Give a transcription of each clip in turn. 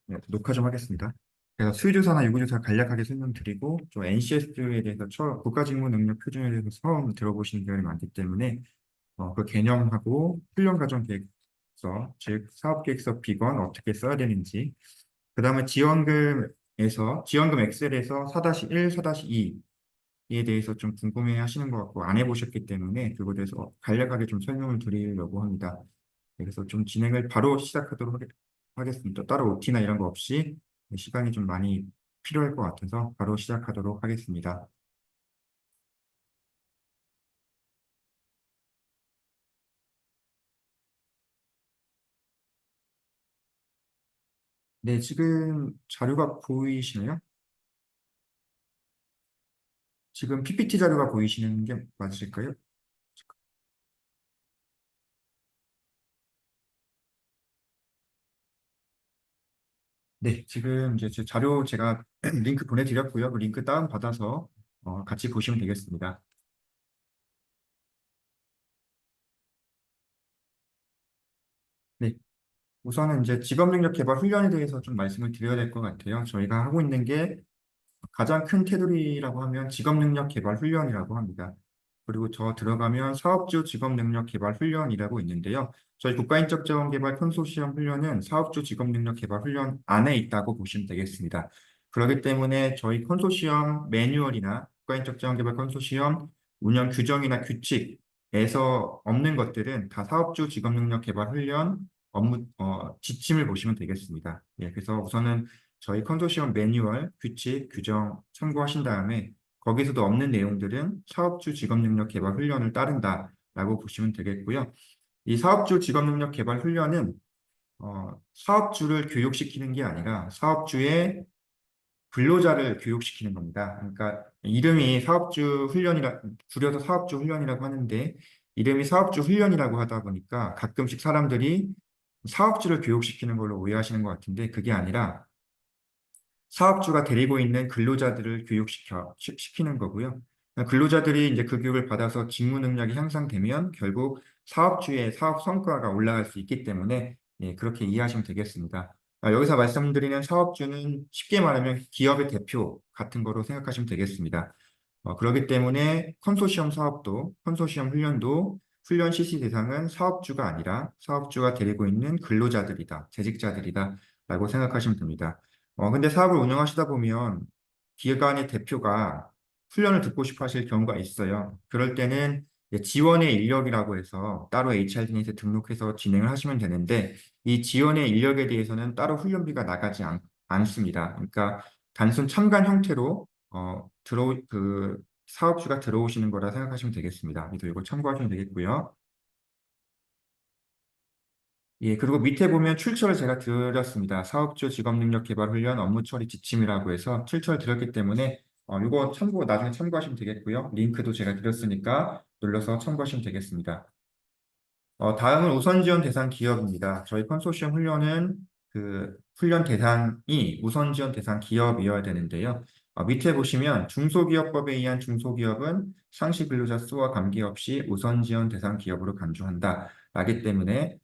네, 녹화 좀 하겠습니다. 그래서 수요조사나 유구조사 간략하게 설명드리고 좀 NCS에 대해서 국가직무능력표준에 대해서 처음 들어보시는 경우이 많기 때문에 그 개념하고 훈련 과정 계획서, 즉 사업계획서 비건 어떻게 써야 되는지, 그 다음에 지원금 엑셀에서 4-1, 4-2에 대해서 좀 궁금해 하시는 것 같고 안 해보셨기 때문에 그거에 대해서 간략하게 좀 설명을 드리려고 합니다. 그래서 좀 진행을 바로 시작하도록 하겠습니다. 따로 OT나 이런 거 없이 시간이 좀 많이 필요할 것 같아서 바로 시작하도록 하겠습니다. 네, 지금 자료가 보이시나요? 지금 PPT 자료가 보이시는 게 맞으실까요? 네, 지금 이제 제 자료 제가 링크 보내드렸고요. 그 링크 다운받아서 같이 보시면 되겠습니다. 네, 우선은 이제 직업능력 개발 훈련에 대해서 좀 말씀을 드려야 될 것 같아요. 저희가 하고 있는 게 가장 큰 테두리라고 하면 직업능력 개발 훈련이라고 합니다. 그리고 더 들어가면 사업주 직업능력 개발 훈련이라고 있는데요. 저희 국가인적 자원개발 컨소시엄 훈련은 사업주 직업능력 개발 훈련 안에 있다고 보시면 되겠습니다. 그렇기 때문에 저희 컨소시엄 매뉴얼이나 국가인적 자원개발 컨소시엄 운영 규정이나 규칙에서 없는 것들은 다 사업주 직업능력 개발 훈련 업무 지침을 보시면 되겠습니다. 예, 그래서 우선은 저희 컨소시엄 매뉴얼, 규칙, 규정 참고하신 다음에 거기서도 없는 내용들은 사업주 직업능력 개발 훈련을 따른다라고 보시면 되겠고요. 이 사업주 직업능력 개발 훈련은 사업주를 교육시키는 게 아니라 사업주의 근로자를 교육시키는 겁니다. 그러니까 이름이 사업주 훈련이라 줄여서 사업주 훈련이라고 하는데 이름이 사업주 훈련이라고 하다 보니까 가끔씩 사람들이 사업주를 교육시키는 걸로 오해하시는 것 같은데 그게 아니라 사업주가 데리고 있는 근로자들을 시키는 거고요. 근로자들이 이제 그 교육을 받아서 직무 능력이 향상되면 결국 사업주의 사업 성과가 올라갈 수 있기 때문에 예, 그렇게 이해하시면 되겠습니다. 여기서 말씀드리는 사업주는 쉽게 말하면 기업의 대표 같은 거로 생각하시면 되겠습니다. 그렇기 때문에 컨소시엄 훈련도 훈련 실시 대상은 사업주가 아니라 사업주가 데리고 있는 근로자들이다, 재직자들이다 라고 생각하시면 됩니다. 근데 사업을 운영하시다 보면 기관의 대표가 훈련을 듣고 싶어 하실 경우가 있어요. 그럴 때는 이제 지원의 인력이라고 해서 따로 HRDN에 등록해서 진행을 하시면 되는데 이 지원의 인력에 대해서는 따로 훈련비가 나가지 않습니다. 그러니까 단순 참관 형태로 사업주가 들어오시는 거라 생각하시면 되겠습니다. 그래서 이거 참고하시면 되겠고요. 예, 그리고 밑에 보면 출처를 제가 드렸습니다. 사업주 직업능력 개발 훈련 업무 처리 지침이라고 해서 출처를 드렸기 때문에 이거 나중에 참고하시면 되겠고요. 링크도 제가 드렸으니까 눌러서 참고하시면 되겠습니다. 다음은 우선 지원 대상 기업입니다. 저희 컨소시엄 훈련은 그 훈련 대상이 우선 지원 대상 기업이어야 되는데요. 밑에 보시면 중소기업법에 의한 중소기업은 상시 근로자 수와 관계없이 우선 지원 대상 기업으로 간주한다. 라기 때문에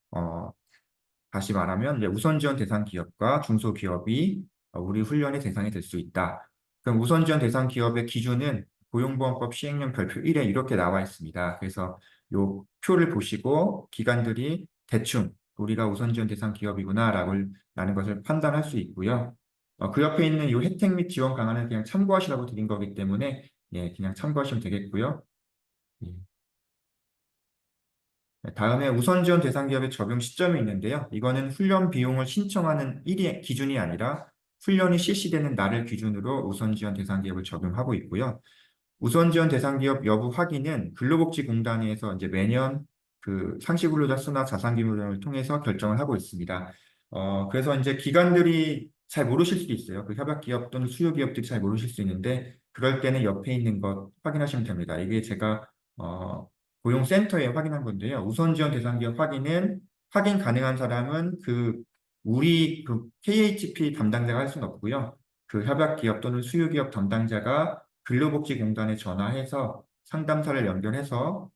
다시 말하면 이제 우선 지원 대상 기업과 중소기업이 우리 훈련의 대상이 될 수 있다. 그럼 우선 지원 대상 기업의 기준은 고용보험법 시행령 별표 1에 이렇게 나와 있습니다. 그래서 요 표를 보시고 기관들이 대충 우리가 우선 지원 대상 기업이구나라고 라는 것을 판단할 수 있고요. 그 옆에 있는 이 혜택 및 지원 강화는 그냥 참고하시라고 드린 거기 때문에 예, 그냥 참고하시면 되겠고요. 예. 네, 다음에 우선 지원 대상 기업의 적용 시점이 있는데요. 이거는 훈련 비용을 신청하는 일이 기준이 아니라 훈련이 실시되는 날을 기준으로 우선 지원 대상 기업을 적용하고 있고요. 우선 지원 대상 기업 여부 확인은 근로복지공단에서 이제 매년 그 상시 근로자 수나 자산 규모를 통해서 결정을 하고 있습니다. 그래서 이제 기관들이 잘 모르실 수도 있어요. 그 협약 기업 또는 수요 기업들이 잘 모르실 수 있는데 그럴 때는 옆에 있는 것 확인하시면 됩니다. 이게 제가 고용센터에 확인한 건데요. 우선 지원 대상 기업 확인 가능한 사람은 우리 그 KHP 담당자가 할 수는 없고요. 그 협약 기업 또는 수요 기업 담당자가 근로복지공단에 전화해서 상담사를 연결해서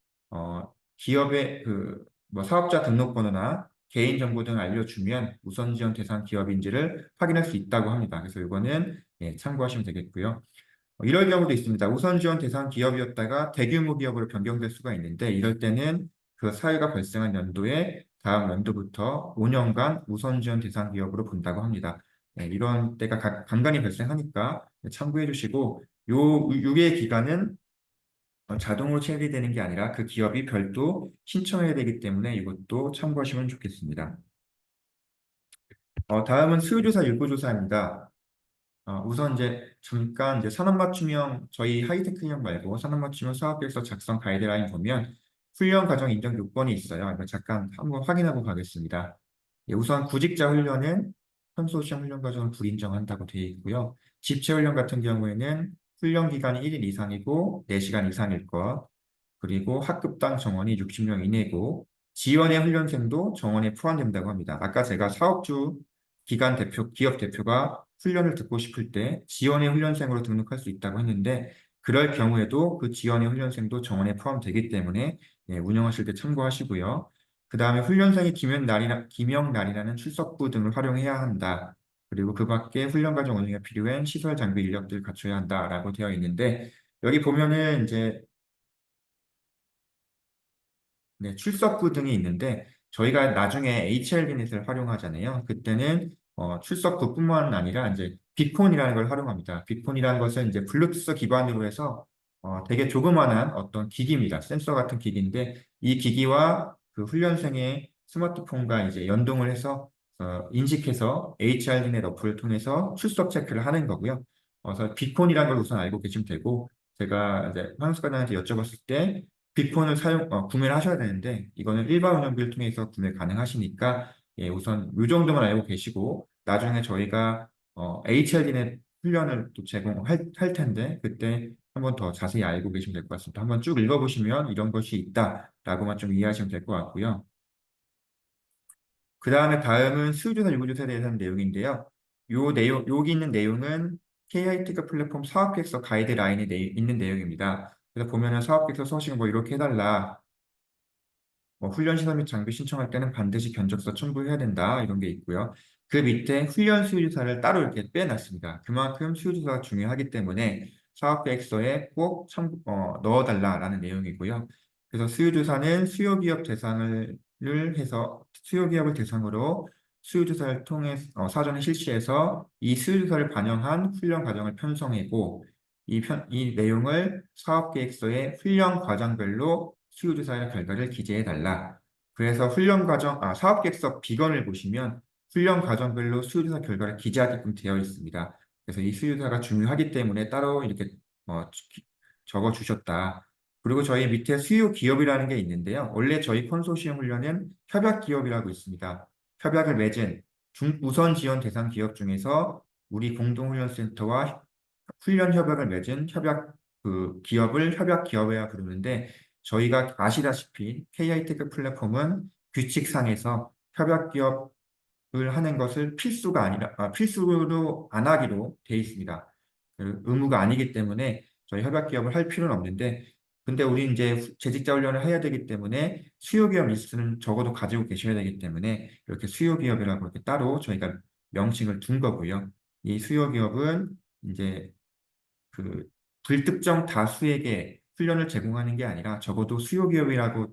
기업의 그 뭐 사업자 등록번호나 개인정보 등을 알려주면 우선 지원 대상 기업인지를 확인할 수 있다고 합니다. 그래서 이거는 참고하시면 되겠고요. 이럴 경우도 있습니다. 우선 지원 대상 기업이었다가 대규모 기업으로 변경될 수가 있는데 이럴 때는 그 사유가 발생한 연도에 다음 연도부터 5년간 우선 지원 대상 기업으로 본다고 합니다. 이런 때가 간간히 발생하니까 참고해 주시고 요 유예 기간은 자동으로 체결되는 게 아니라 그 기업이 별도 신청해야 되기 때문에 이것도 참고하시면 좋겠습니다. 다음은 수요조사 일부조사입니다. 우선 이제 잠깐 이제 산업맞춤형 저희 하이테크형 말고 산업맞춤형 사업계획서 작성 가이드라인 보면 훈련 과정 인정 요건이 있어요. 이거 잠깐 한번 확인하고 가겠습니다. 우선 구직자 훈련은 컨소시엄 훈련 과정을 불인정한다고 되어 있고요. 집체 훈련 같은 경우에는 훈련 기간이 1일 이상이고 4시간 이상일 것, 그리고 학급당 정원이 60명 이내고 지원의 훈련생도 정원에 포함된다고 합니다. 아까 제가 사업주 기관 대표, 기업 대표가 훈련을 듣고 싶을 때 지원의 훈련생으로 등록할 수 있다고 했는데 그럴 경우에도 그 지원의 훈련생도 정원에 포함되기 때문에 운영하실 때 참고하시고요. 그 다음에 훈련생이 기명 날이라는 출석부 등을 활용해야 한다. 그리고 그 밖에 훈련 과정 운영에 필요한 시설 장비 인력들을 갖춰야 한다라고 되어 있는데 여기 보면은 이제 출석부 등이 있는데 저희가 나중에 HRDNet을 활용하잖아요. 그때는 출석부뿐만 아니라 이제 빅폰이라는 걸 활용합니다. 빅폰이라는 것은 이제 블루투스 기반으로 해서 되게 조그만한 어떤 기기입니다. 센서 같은 기기인데 이 기기와 그 훈련생의 스마트폰과 이제 연동을 해서 인식해서 HRDNet 어플을 통해서 출석 체크를 하는 거고요. 그래서 빅폰이라는 걸 우선 알고 계시면 되고 제가 이제 황숙과장한테 여쭤봤을 때 빅폰을 구매를 하셔야 되는데, 이거는 일반 운영비를 통해서 구매 가능하시니까, 우선 이 정도만 알고 계시고, 나중에 저희가, HRDnet 훈련을 또 제공할 텐데, 그때 한번 더 자세히 알고 계시면 될 것 같습니다. 한번 쭉 읽어보시면 이런 것이 있다라고만 좀 이해하시면 될 것 같고요. 그 다음은 수요조사 요구조사에 대해서 하는 내용인데요. 여기 있는 내용은 KIT가 플랫폼 사업계획서 가이드라인에 있는 내용입니다. 그래서 보면은 사업계획서 서식 뭐 이렇게 해달라. 훈련 시설 및 장비 신청할 때는 반드시 견적서 첨부해야 된다. 이런 게 있고요. 그 밑에 훈련 수요조사를 따로 이렇게 빼놨습니다. 그만큼 수요조사가 중요하기 때문에 사업계획서에 꼭 넣어달라라는 내용이고요. 그래서 수요조사는 수요기업을 대상으로 수요조사를 통해 사전에 실시해서 이 수요조사를 반영한 훈련 과정을 편성하고 이 내용을 사업계획서의 훈련 과정별로 수요조사의 결과를 기재해달라. 그래서 사업계획서 비건을 보시면 훈련 과정별로 수요조사 결과를 기재하게끔 되어 있습니다. 그래서 이 수요조사가 중요하기 때문에 따로 이렇게 적어 주셨다. 그리고 저희 밑에 수요 기업이라는 게 있는데요. 원래 저희 컨소시엄 훈련은 협약 기업이라고 있습니다. 협약을 맺은 우선 지원 대상 기업 중에서 우리 공동훈련센터와 훈련 협약을 맺은 그 기업을 협약 기업이라 부르는데 저희가 아시다시피 KI테크 플랫폼은 규칙상에서 협약 기업을 하는 것을 필수로 안 하기로 돼 있습니다. 의무가 아니기 때문에 저희 협약 기업을 할 필요는 없는데 근데 우리 이제 재직자 훈련을 해야 되기 때문에 수요 기업 리스트는 적어도 가지고 계셔야 되기 때문에 이렇게 수요 기업이라고 이렇게 따로 저희가 명칭을 둔 거고요. 이 수요 기업은 이제 그 불특정 다수에게 훈련을 제공하는 게 아니라 적어도 수요 기업이라고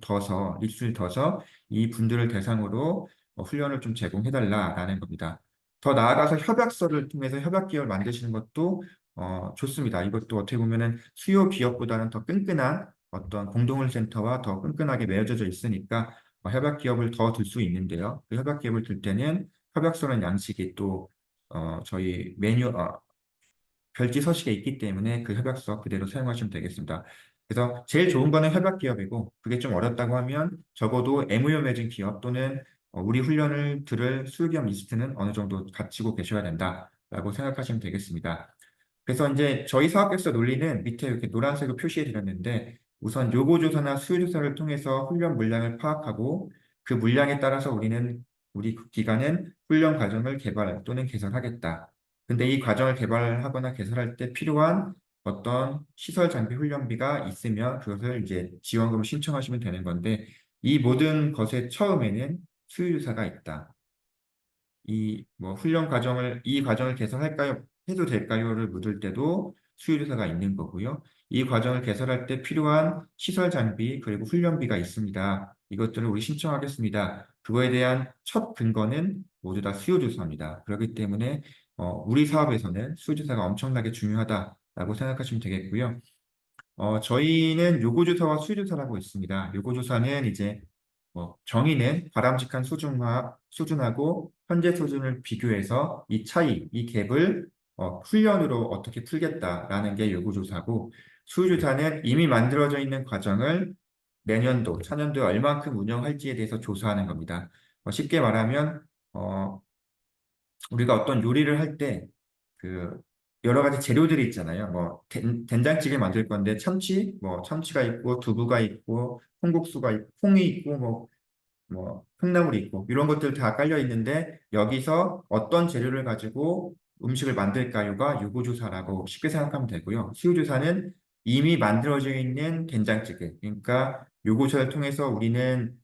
리스트를 둬서 이 분들을 대상으로 훈련을 좀 제공해달라라는 겁니다. 더 나아가서 협약서를 통해서 협약 기업을 만드시는 것도 좋습니다. 이것도 어떻게 보면은 수요 기업보다는 더 끈끈한 어떤 공동훈센터와 더 끈끈하게 맺어져 있으니까 협약 기업을 더 들 수 있는데요. 그 협약 기업을 들 때는 협약서는 양식이 또 저희 별지 서식에 있기 때문에 그 협약서 그대로 사용하시면 되겠습니다. 그래서 제일 좋은 거는 협약 기업이고 그게 좀 어렵다고 하면 적어도 MOU 맺은 기업 또는 우리 훈련을 들을 수요기업 리스트는 어느 정도 갖추고 계셔야 된다라고 생각하시면 되겠습니다. 그래서 이제 저희 사업계획서 논리는 밑에 이렇게 노란색으로 표시해 드렸는데 우선 요구조사나 수요조사를 통해서 훈련 물량을 파악하고 그 물량에 따라서 우리 기관은 훈련 과정을 개발 또는 개선하겠다. 근데 이 과정을 개발하거나 개설할 때 필요한 어떤 시설 장비 훈련비가 있으면 그것을 이제 지원금을 신청하시면 되는 건데 이 모든 것의 처음에는 수요조사가 있다. 이 뭐 이 과정을 개설할까요? 해도 될까요?를 묻을 때도 수요조사가 있는 거고요. 이 과정을 개설할 때 필요한 시설 장비 그리고 훈련비가 있습니다. 이것들을 우리 신청하겠습니다. 그거에 대한 첫 근거는 모두 다 수요조사입니다. 그렇기 때문에 우리 사업에서는 수요조사가 엄청나게 중요하다라고 생각하시면 되겠고요. 저희는 요구조사와 수요조사라고 있습니다. 요구조사는 이제 정의는 바람직한 수준하고 현재 수준을 비교해서 이 차이, 이 갭을 훈련으로 어떻게 풀겠다라는 게 요구조사고, 수요조사는 이미 만들어져 있는 과정을 내년도, 차년도에 얼만큼 운영할지에 대해서 조사하는 겁니다. 쉽게 말하면 우리가 어떤 요리를 할 때 그 여러 가지 재료들이 있잖아요. 뭐 된장찌개 만들 건데 참치가 있고 두부가 있고 콩국수가 있고 콩이 있고 콩나물이 있고 이런 것들 다 깔려 있는데 여기서 어떤 재료를 가지고 음식을 만들까요가 요구조사라고 쉽게 생각하면 되고요. 수요조사는 이미 만들어져 있는 된장찌개. 그러니까 요구조사를 통해서 우리는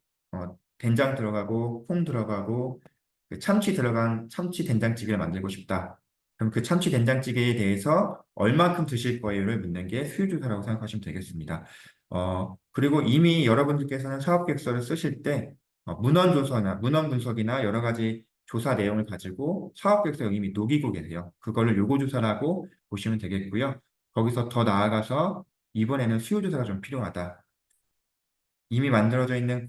된장 들어가고 콩 들어가고 그 참치 들어간 참치 된장찌개를 만들고 싶다. 그럼 그 참치 된장찌개에 대해서 얼마큼 드실 거예요를 묻는 게 수요조사라고 생각하시면 되겠습니다. 그리고 이미 여러분들께서는 사업계획서를 쓰실 때 문헌 분석이나 여러 가지 조사 내용을 가지고 사업계획서에 이미 녹이고 계세요. 그거를 요구조사라고 보시면 되겠고요. 거기서 더 나아가서 이번에는 수요조사가 좀 필요하다. 이미 만들어져 있는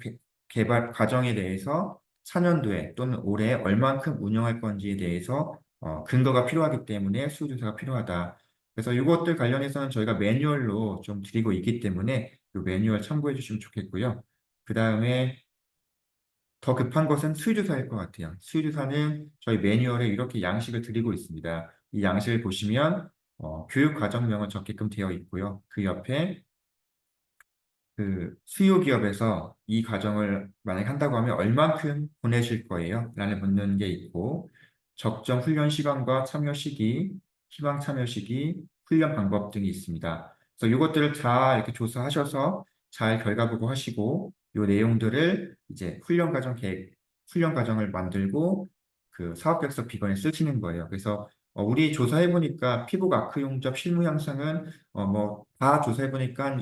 개발 과정에 대해서 4년도에 또는 올해 얼만큼 운영할 건지에 대해서 근거가 필요하기 때문에 수요조사가 필요하다. 그래서 이것들 관련해서는 저희가 매뉴얼로 좀 드리고 있기 때문에 이 매뉴얼 참고해 주시면 좋겠고요. 그 다음에 더 급한 것은 수요조사일 것 같아요. 수요조사는 저희 매뉴얼에 이렇게 양식을 드리고 있습니다. 이 양식을 보시면 교육과정명은 적게끔 되어 있고요. 그 옆에 그 수요 기업에서 이 과정을 만약 한다고 하면 얼만큼 보내실 거예요? 라는 묻는 게 있고 적정 훈련 시간과 참여 시기, 희망 참여 시기, 훈련 방법 등이 있습니다. 그래서 이것들을 다 이렇게 조사하셔서 잘 결과 보고하시고 이 내용들을 이제 훈련 과정을 만들고 그 사업계획서 비건에 쓰시는 거예요. 그래서 우리 조사해 보니까 피부 마크 용접 실무 향상은 다 조사해 보니까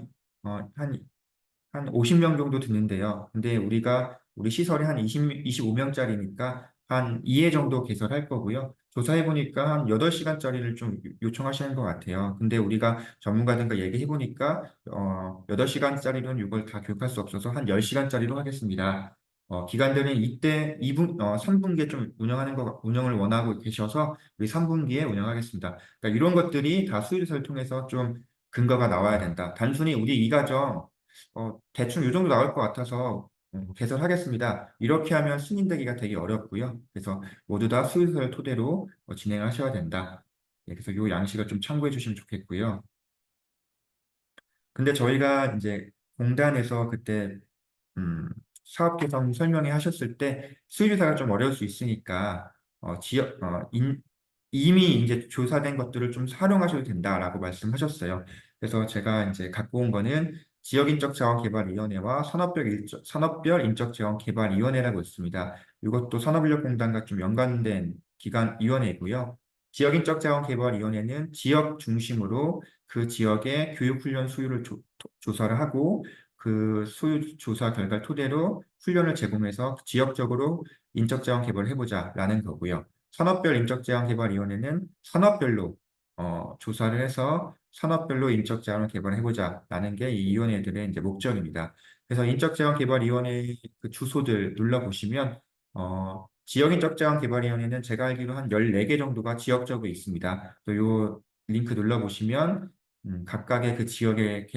한 50명 정도 듣는데요. 근데 우리 시설이 한 25명짜리니까 한 2회 정도 개설할 거고요. 조사해보니까 한 8시간짜리를 좀 요청하시는 것 같아요. 근데 우리가 전문가들과 얘기해보니까 8시간짜리로는 이걸 다 교육할 수 없어서 한 10시간짜리로 하겠습니다. 기관들은 이때 3분기에 좀 운영을 원하고 계셔서 우리 3분기에 운영하겠습니다. 그러니까 이런 것들이 다 수의조사를 통해서 좀 근거가 나와야 된다. 단순히 우리 이 과정 대충 이 정도 나올 것 같아서 개설하겠습니다. 이렇게 하면 승인되기가 되게 어렵고요. 그래서 모두 다 수의사를 토대로 진행하셔야 된다. 예, 그래서 이 양식을 좀 참고해 주시면 좋겠고요. 근데 저희가 이제 공단에서 그때 음, 사업 개선 설명회 하셨을 때 수의사가 좀 어려울 수 있으니까 이미 이제 조사된 것들을 좀 활용하셔도 된다라고 말씀하셨어요. 그래서 제가 이제 갖고 온 거는 지역인적자원개발위원회와 산업별 인적자원개발위원회라고 있습니다. 이것도 산업인력공단과 좀 연관된 기관 위원회이고요. 지역인적자원개발위원회는 지역 중심으로 그 지역의 교육훈련 수요를 조사를 하고 그 수요 조사 결과를 토대로 훈련을 제공해서 지역적으로 인적자원 개발을 해보자라는 거고요. 산업별 인적자원개발위원회는 산업별로 조사를 해서 산업별로 인적자원을 개발해보자라는 게 이 위원회들의 이제 목적입니다. 그래서 인적자원개발위원회 그 주소들 눌러보시면 지역인적자원개발위원회는 제가 알기로 한 14개 정도가 지역적으로 있습니다. 또 요 링크 눌러보시면 각각의 그 지역의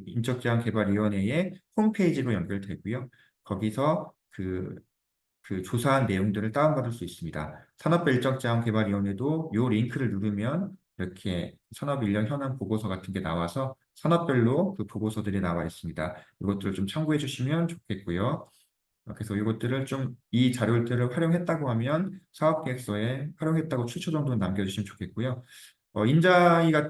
인적자원개발위원회의 홈페이지로 연결되고요. 거기서 그 조사한 내용들을 다운받을 수 있습니다. 산업별적자원개발위원회도 이 링크를 누르면 이렇게 산업인력 현황 보고서 같은 게 나와서 산업별로 그 보고서들이 나와 있습니다. 이것들을 좀 참고해 주시면 좋겠고요. 그래서 이것들을 이 자료들을 활용했다고 하면 사업계획서에 활용했다고 추천 정도는 남겨주시면 좋겠고요.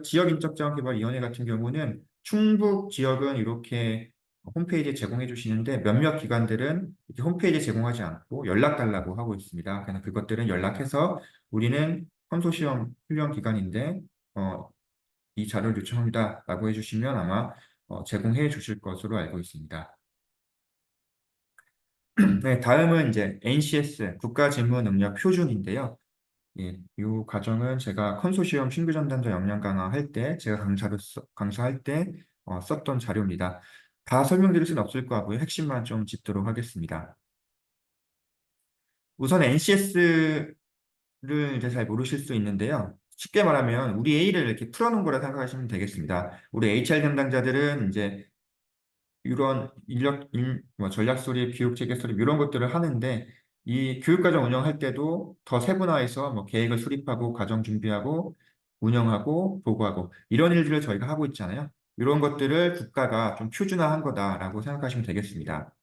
지역인적자원개발위원회 같은 경우는 충북 지역은 이렇게 홈페이지에 제공해 주시는데 몇몇 기관들은 이렇게 홈페이지에 제공하지 않고 연락 달라고 하고 있습니다. 그래서 그것들은 연락해서 우리는 컨소시엄 훈련 기관인데 이 자료를 요청합니다라고 해주시면 아마 제공해 주실 것으로 알고 있습니다. 네, 다음은 이제 NCS 국가직무능력 표준인데요. 예, 이 과정은 제가 컨소시엄 신규 전단자 역량 강화할 때 제가 강사할 때 썼던 자료입니다. 다 설명드릴 수는 없을 것 같고요. 핵심만 좀 짚도록 하겠습니다. 우선 NCS를 이제 잘 모르실 수 있는데요. 쉽게 말하면 우리 A를 이렇게 풀어놓은 거라 생각하시면 되겠습니다. 우리 HR 담당자들은 이제 이런 뭐 전략 수립, 교육 체계 수립 이런 것들을 하는데 이 교육과정 운영할 때도 더 세분화해서 뭐 계획을 수립하고 과정 준비하고 운영하고 보고하고 이런 일들을 저희가 하고 있잖아요. 이런 것들을 국가가 좀 표준화한 거다라고 생각하시면 되겠습니다.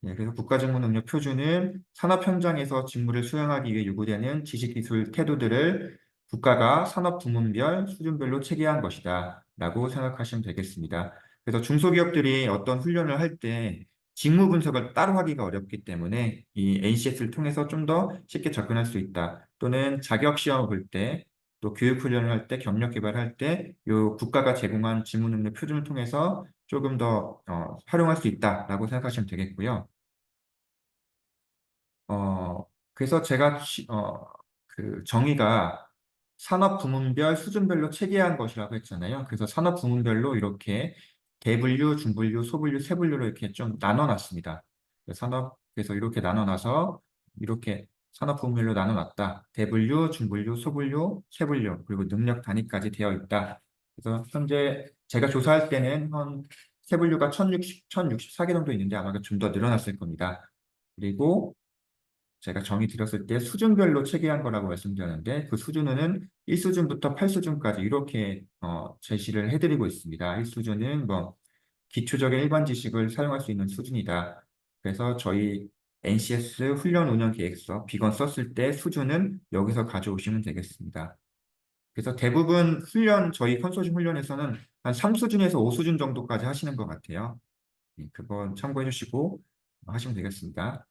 예, 그래서 국가직무능력 표준은 산업 현장에서 직무를 수행하기 위해 요구되는 지식기술 태도들을 국가가 산업 부문별 수준별로 체계한 것이다 라고 생각하시면 되겠습니다. 그래서 중소기업들이 어떤 훈련을 할 때 직무 분석을 따로 하기가 어렵기 때문에 이 NCS를 통해서 좀 더 쉽게 접근할 수 있다. 또는 자격 시험을 볼 때, 또 교육 훈련을 할 때, 경력 개발할 때, 이 국가가 제공한 직무능력 표준을 통해서 조금 더 활용할 수 있다라고 생각하시면 되겠고요. 그래서 제가 그 정의가 산업 부문별 수준별로 체계한 것이라고 했잖아요. 그래서 산업 부문별로 이렇게 대분류, 중분류, 소분류, 세분류로 이렇게 좀 나눠놨습니다. 그래서 이렇게 나눠놔서 이렇게 산업 부문별로 나눠놨다. 대분류, 중분류, 소분류, 세분류, 그리고 능력 단위까지 되어 있다. 그래서 현재 제가 조사할 때는 한 세분류가 1064개 정도 있는데 아마 좀 더 늘어났을 겁니다. 그리고 제가 정의 드렸을 때 수준별로 체계한 거라고 말씀드렸는데 그 수준은 1수준부터 8수준까지 이렇게 제시를 해드리고 있습니다. 1수준은 뭐 기초적인 일반 지식을 사용할 수 있는 수준이다. 그래서 저희 NCS 훈련 운영 계획서 비건 썼을 때 수준은 여기서 가져오시면 되겠습니다. 그래서 대부분 저희 컨소시엄 훈련에서는 한 3수준에서 5수준 정도까지 하시는 것 같아요. 그건 참고해 주시고 하시면 되겠습니다.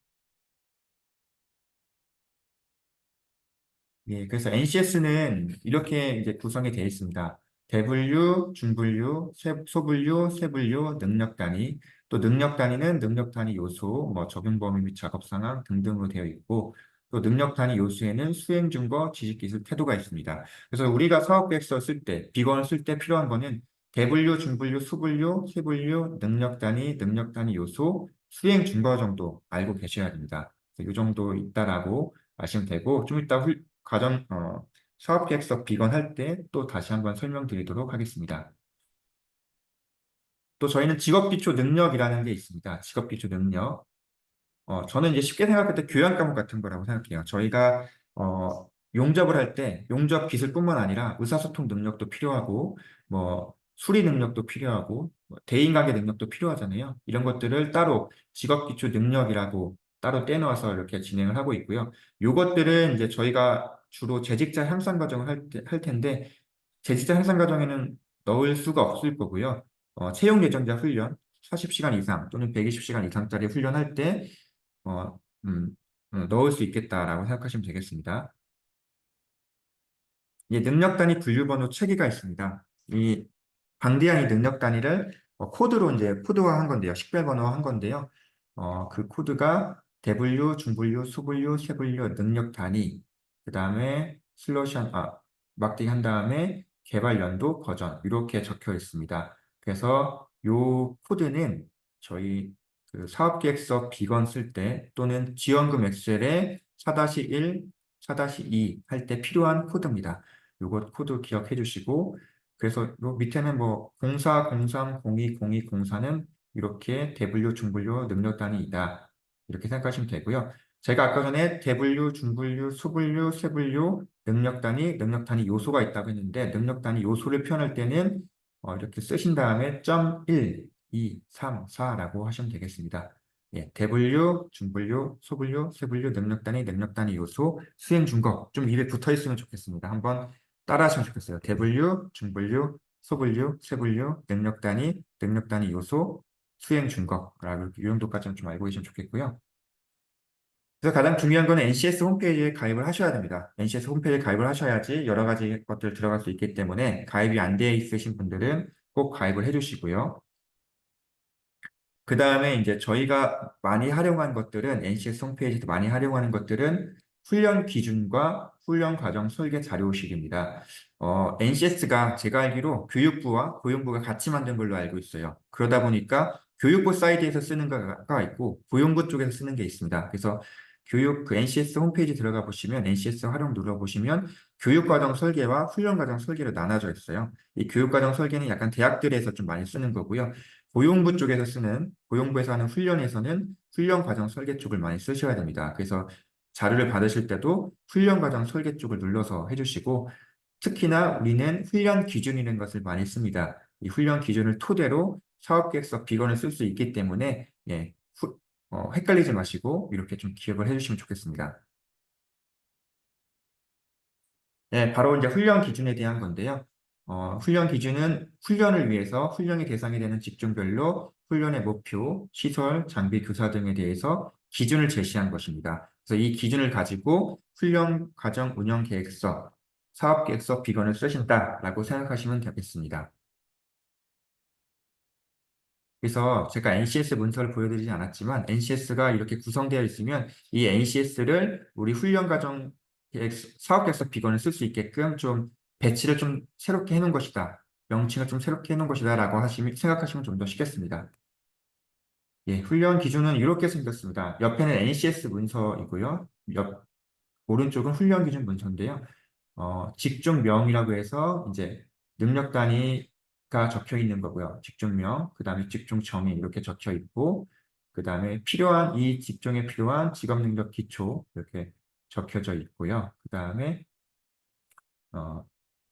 예, 그래서 NCS는 이렇게 이제 구성이 되어 있습니다. 대분류, 중분류, 소분류, 세분류, 능력 단위, 또 능력 단위는 능력 단위 요소, 뭐 적용 범위 및 작업 상황 등등으로 되어 있고, 또 능력 단위 요소에는 수행 증거, 지식 기술 태도가 있습니다. 그래서 우리가 사업 계획서 쓸 때, 비건을 쓸 때 필요한 거는 대분류, 중분류, 소분류, 세분류, 능력 단위 요소, 수행 증거 정도 알고 계셔야 됩니다. 이 정도 있다라고 아시면 되고, 좀 이따 사업계획서 비건할 때 또 다시 한번 설명드리도록 하겠습니다. 또 저희는 직업기초 능력이라는 게 있습니다. 직업기초 능력. 저는 이제 쉽게 생각할 때 교양 과목 같은 거라고 생각해요. 저희가 용접을 할 때 용접 기술뿐만 아니라 의사소통 능력도 필요하고 뭐 수리 능력도 필요하고 뭐 대인관계 능력도 필요하잖아요. 이런 것들을 따로 직업기초 능력이라고 따로 떼놓아서 이렇게 진행을 하고 있고요. 요것들은 이제 저희가 주로 재직자 향상 과정을 할 텐데 재직자 향상 과정에는 넣을 수가 없을 거고요. 채용 예정자 훈련 40시간 이상 또는 120시간 이상짜리 훈련할 때 어, 음, 넣을 수 있겠다라고 생각하시면 되겠습니다. 이 능력 단위 분류번호 체계가 있습니다. 이 방대한 이 능력 단위를 코드로 이제 코드화한 건데요. 식별번호화한 건데요. 그 코드가 대분류, 중분류, 소분류, 세분류, 능력 단위, 그 다음에 막대기 한 다음에 개발 연도 버전 이렇게 적혀 있습니다. 그래서 요 코드는 저희 그 사업계획서 비건 쓸 때 또는 지원금 엑셀에 4-1, 4-2 할 때 필요한 코드입니다. 요것 코드 기억해 주시고 그래서 요 밑에는 뭐 04, 03, 02, 02, 04는 이렇게 대분류, 중분류, 능력 단위이다. 이렇게 생각하시면 되고요. 제가 아까 전에 대분류, 중분류, 소분류, 세분류, 능력 단위 요소가 있다고 했는데 능력 단위 요소를 표현할 때는 이렇게 쓰신 다음에 점 1, 2, 3, 4라고 하시면 되겠습니다. 예, 대분류, 중분류, 소분류, 세분류, 능력 단위 요소, 수행 준거 좀 입에 붙어 있으면 좋겠습니다. 한번 따라 하시면 좋겠어요. 대분류, 중분류, 소분류, 세분류, 능력 단위, 능력 단위 요소, 수행 준거라고 이 정도까지는 좀 알고 계시면 좋겠고요. 그래서 가장 중요한 거는 NCS 홈페이지에 가입을 하셔야 됩니다. NCS 홈페이지에 가입을 하셔야지 여러 가지 것들 들어갈 수 있기 때문에 가입이 안 되어 있으신 분들은 꼭 가입을 해주시고요. 그 다음에 이제 저희가 많이 활용한 것들은 NCS 홈페이지에서 많이 활용하는 것들은 훈련 기준과 훈련 과정 설계 자료실입니다. NCS가 제가 알기로 교육부와 고용부가 같이 만든 걸로 알고 있어요. 그러다 보니까 교육부 사이트에서 쓰는 거가 있고 고용부 쪽에서 쓰는 게 있습니다. 그래서 그 NCS 홈페이지 들어가 보시면 NCS 활용 눌러보시면 교육과정 설계와 훈련과정 설계로 나눠져 있어요. 이 교육과정 설계는 약간 대학들에서 좀 많이 쓰는 거고요. 고용부에서 하는 훈련에서는 훈련 과정 설계 쪽을 많이 쓰셔야 됩니다. 그래서 자료를 받으실 때도 훈련 과정 설계 쪽을 눌러서 해주시고 특히나 우리는 훈련 기준이라는 것을 많이 씁니다. 이 훈련 기준을 토대로 사업계획서 비건을 쓸 수 있기 때문에 헷갈리지 마시고 이렇게 좀 기억을 해주시면 좋겠습니다. 네, 바로 이제 훈련 기준에 대한 건데요. 훈련 기준은 훈련을 위해서 훈련의 대상이 되는 직종별로 훈련의 목표, 시설, 장비, 교사 등에 대해서 기준을 제시한 것입니다. 그래서 이 기준을 가지고 훈련 과정 운영 계획서, 사업 계획서 비건을 쓰신다라고 생각하시면 되겠습니다. 그래서 제가 NCS 문서를 보여드리지 않았지만 NCS가 이렇게 구성되어 있으면 이 NCS를 우리 훈련 과정 사업 계획서 비건을 쓸 수 있게끔 좀 배치를 좀 새롭게 해놓은 것이다. 명칭을 좀 새롭게 해놓은 것이다 라고 생각하시면 좀 더 쉽겠습니다. 예, 훈련 기준은 이렇게 생겼습니다. 옆에는 NCS 문서이고요. 오른쪽은 훈련 기준 문서인데요. 직종명이라고 해서 이제 능력 단위가 적혀 있는 거고요. 직종명, 그 다음에 직종 정의 이렇게 적혀 있고, 그 다음에 이 직종에 필요한 직업 능력 기초 이렇게 적혀져 있고요. 그 다음에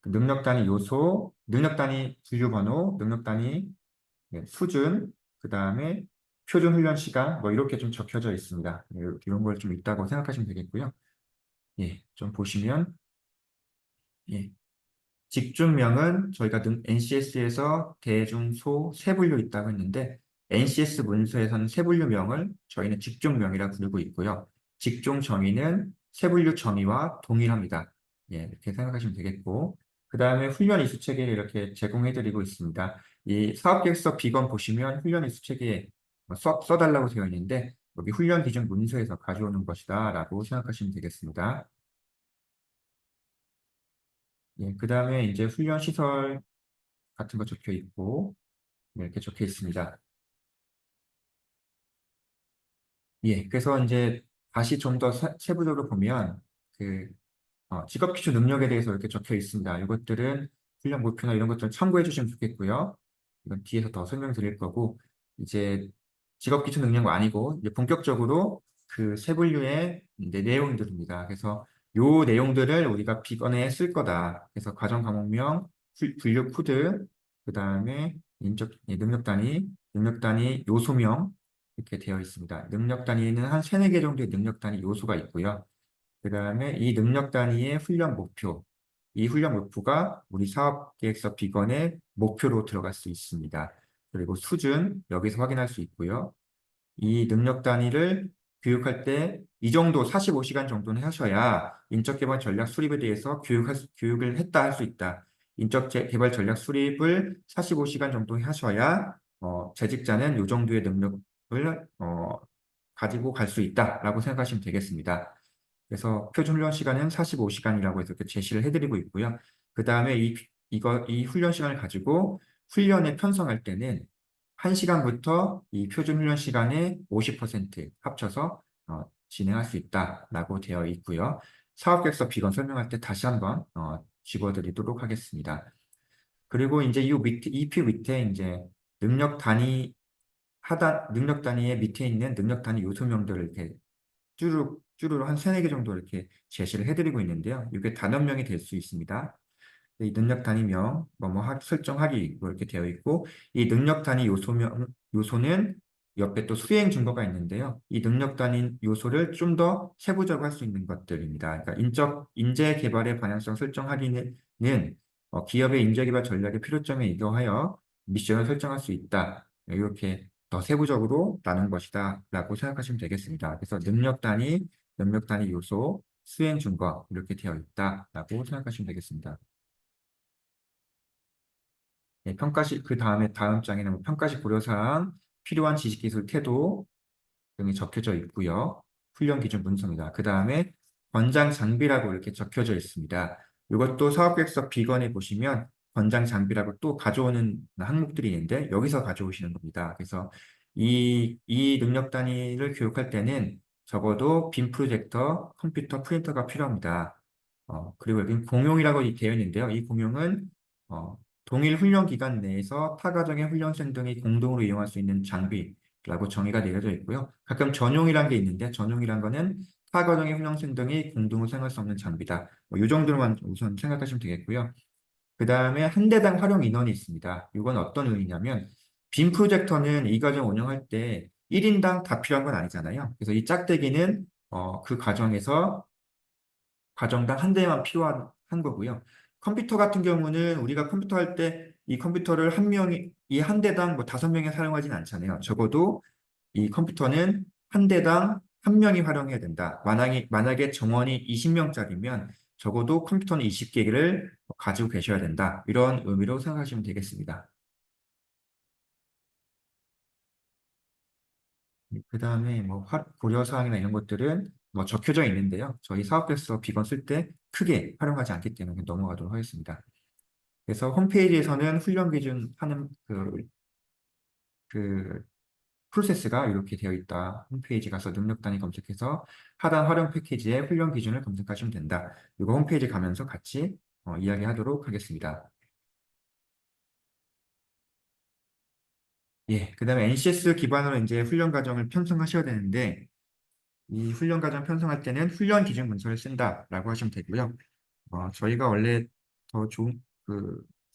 그 능력 단위 요소, 능력 단위 분류 번호, 능력 단위 수준, 그 다음에 표준 훈련 시간 뭐 이렇게 좀 적혀져 있습니다. 이런 걸 좀 있다고 생각하시면 되겠고요. 예, 좀 보시면 예, 직종명은 저희가 NCS에서 대중, 소, 세분류 있다고 했는데 NCS 문서에서는 세분류명을 저희는 직종명이라 부르고 있고요. 직종 정의는 세분류 정의와 동일합니다. 예, 이렇게 생각하시면 되겠고 그 다음에 훈련 이수 체계를 이렇게 제공해드리고 있습니다. 이 사업계획서 비건 보시면 훈련 이수 체계에 써달라고 되어 있는데 여기 훈련 기준 문서에서 가져오는 것이다 라고 생각하시면 되겠습니다. 예, 그 다음에 이제 훈련 시설 같은 거 적혀 있고 네, 이렇게 적혀 있습니다. 예, 그래서 이제 다시 좀 더 세부적으로 보면 그 직업 기초 능력에 대해서 이렇게 적혀 있습니다. 이것들은 훈련 목표나 이런 것들 참고해 주시면 좋겠고요. 이건 뒤에서 더 설명드릴 거고 이제 직업 기초 능력은 아니고 이제 본격적으로 그 세 분류의 이제 내용들입니다. 그래서 요 내용들을 우리가 비건에 쓸 거다. 그래서 과정 과목명, 분류 코드, 그 다음에 능력 단위 요소명 이렇게 되어 있습니다. 능력 단위는 한 세네 개 정도의 능력 단위 요소가 있고요. 그 다음에 이 능력 단위의 훈련 목표, 이 훈련 목표가 우리 사업계획서 비건의 목표로 들어갈 수 있습니다. 그리고 수준, 여기서 확인할 수 있고요. 이 능력 단위를 교육할 때 이 정도 45시간 정도는 하셔야 인적 개발 전략 수립에 대해서 교육을 했다 할 수 있다. 개발 전략 수립을 45시간 정도 하셔야 재직자는 이 정도의 능력을 가지고 갈 수 있다라고 생각하시면 되겠습니다. 그래서 표준 훈련 시간은 45시간이라고 해서 이렇게 제시를 해드리고 있고요. 그 다음에 이 훈련 시간을 가지고 훈련에 편성할 때는 1시간부터 이 표준 훈련 시간의 50% 합쳐서 진행할 수 있다라고 되어 있고요. 사업계획서 비건 설명할 때 다시 한번 집어드리도록 하겠습니다. 그리고 이제 EP 밑에 이제 능력 단위 능력 단위의 밑에 있는 능력 단위 요소명들을 이렇게 쭈루루 한 세네 개 정도 이렇게 제시를 해드리고 있는데요. 이게 단원명이 될 수 있습니다. 이 능력 단위명, 설정하기 뭐 이렇게 되어 있고, 이 능력 단위 요소는 옆에 또 수행 증거가 있는데요. 이 능력 단위 요소를 좀 더 세부적으로 할 수 있는 것들입니다. 그러니까 인재 개발의 방향성 설정하기는 기업의 인재개발 전략의 필요점에 의거하여 미션을 설정할 수 있다. 이렇게 더 세부적으로 나눈 것이다 라고 생각하시면 되겠습니다. 그래서 능력 단위 요소, 수행 준거 이렇게 되어 있다 라고 생각하시면 되겠습니다. 네, 그 다음에 다음 장에는 뭐 평가시 고려사항, 필요한 지식, 기술, 태도 등이 적혀져 있고요. 훈련 기준 문서입니다. 그 다음에 권장 장비라고 이렇게 적혀져 있습니다. 이것도 사업계획서 비건에 보시면 권장 장비라고 또 가져오는 항목들이 있는데 여기서 가져오시는 겁니다. 그래서 이 능력 단위를 교육할 때는 적어도 빔 프로젝터, 컴퓨터, 프린터가 필요합니다. 그리고 여기 공용이라고 되어 있는데요. 이 공용은 어, 동일 훈련 기간 내에서 타 과정의 훈련생 등이 공동으로 이용할 수 있는 장비라고 정의가 내려져 있고요. 가끔 전용이라는 게 있는데 전용이란 거는 타 과정의 훈련생 등이 공동으로 사용할 수 없는 장비다. 이 정도로만 우선 생각하시면 되겠고요. 그 다음에 한 대당 활용 인원이 있습니다. 이건 어떤 의미냐면 빔 프로젝터는 이 과정 운영할 때 1인당 다 필요한 건 아니잖아요. 그래서 이 짝대기는 그 과정당 한 대만 필요한 한 거고요. 컴퓨터 같은 경우는 우리가 컴퓨터 할 때 이 컴퓨터를 한 명이 이 한 대당 뭐 5명이 사용하진 않잖아요. 적어도 이 컴퓨터는 한 대당 한 명이 활용해야 된다. 만약에 정원이 20명짜리면 적어도 컴퓨터는 20개를 가지고 계셔야 된다. 이런 의미로 생각하시면 되겠습니다. 그 다음에 뭐 고려사항이나 이런 것들은 뭐 적혀져 있는데요. 저희 사업에서 비건 쓸 때 크게 활용하지 않기 때문에 넘어가도록 하겠습니다. 그래서 홈페이지에서는 훈련 기준 하는 그 프로세스가 이렇게 되어 있다. 홈페이지 가서 능력 단위 검색해서 하단 활용 패키지의 훈련 기준을 검색하시면 된다. 이거 홈페이지 가면서 같이 이야기하도록 하겠습니다. 예, 그 다음에 NCS 기반으로 이제 훈련 과정을 편성하셔야 되는데 이 훈련 과정 편성할 때는 훈련 기준 문서를 쓴다라고 하시면 되고요. 저희가 원래 더 좋은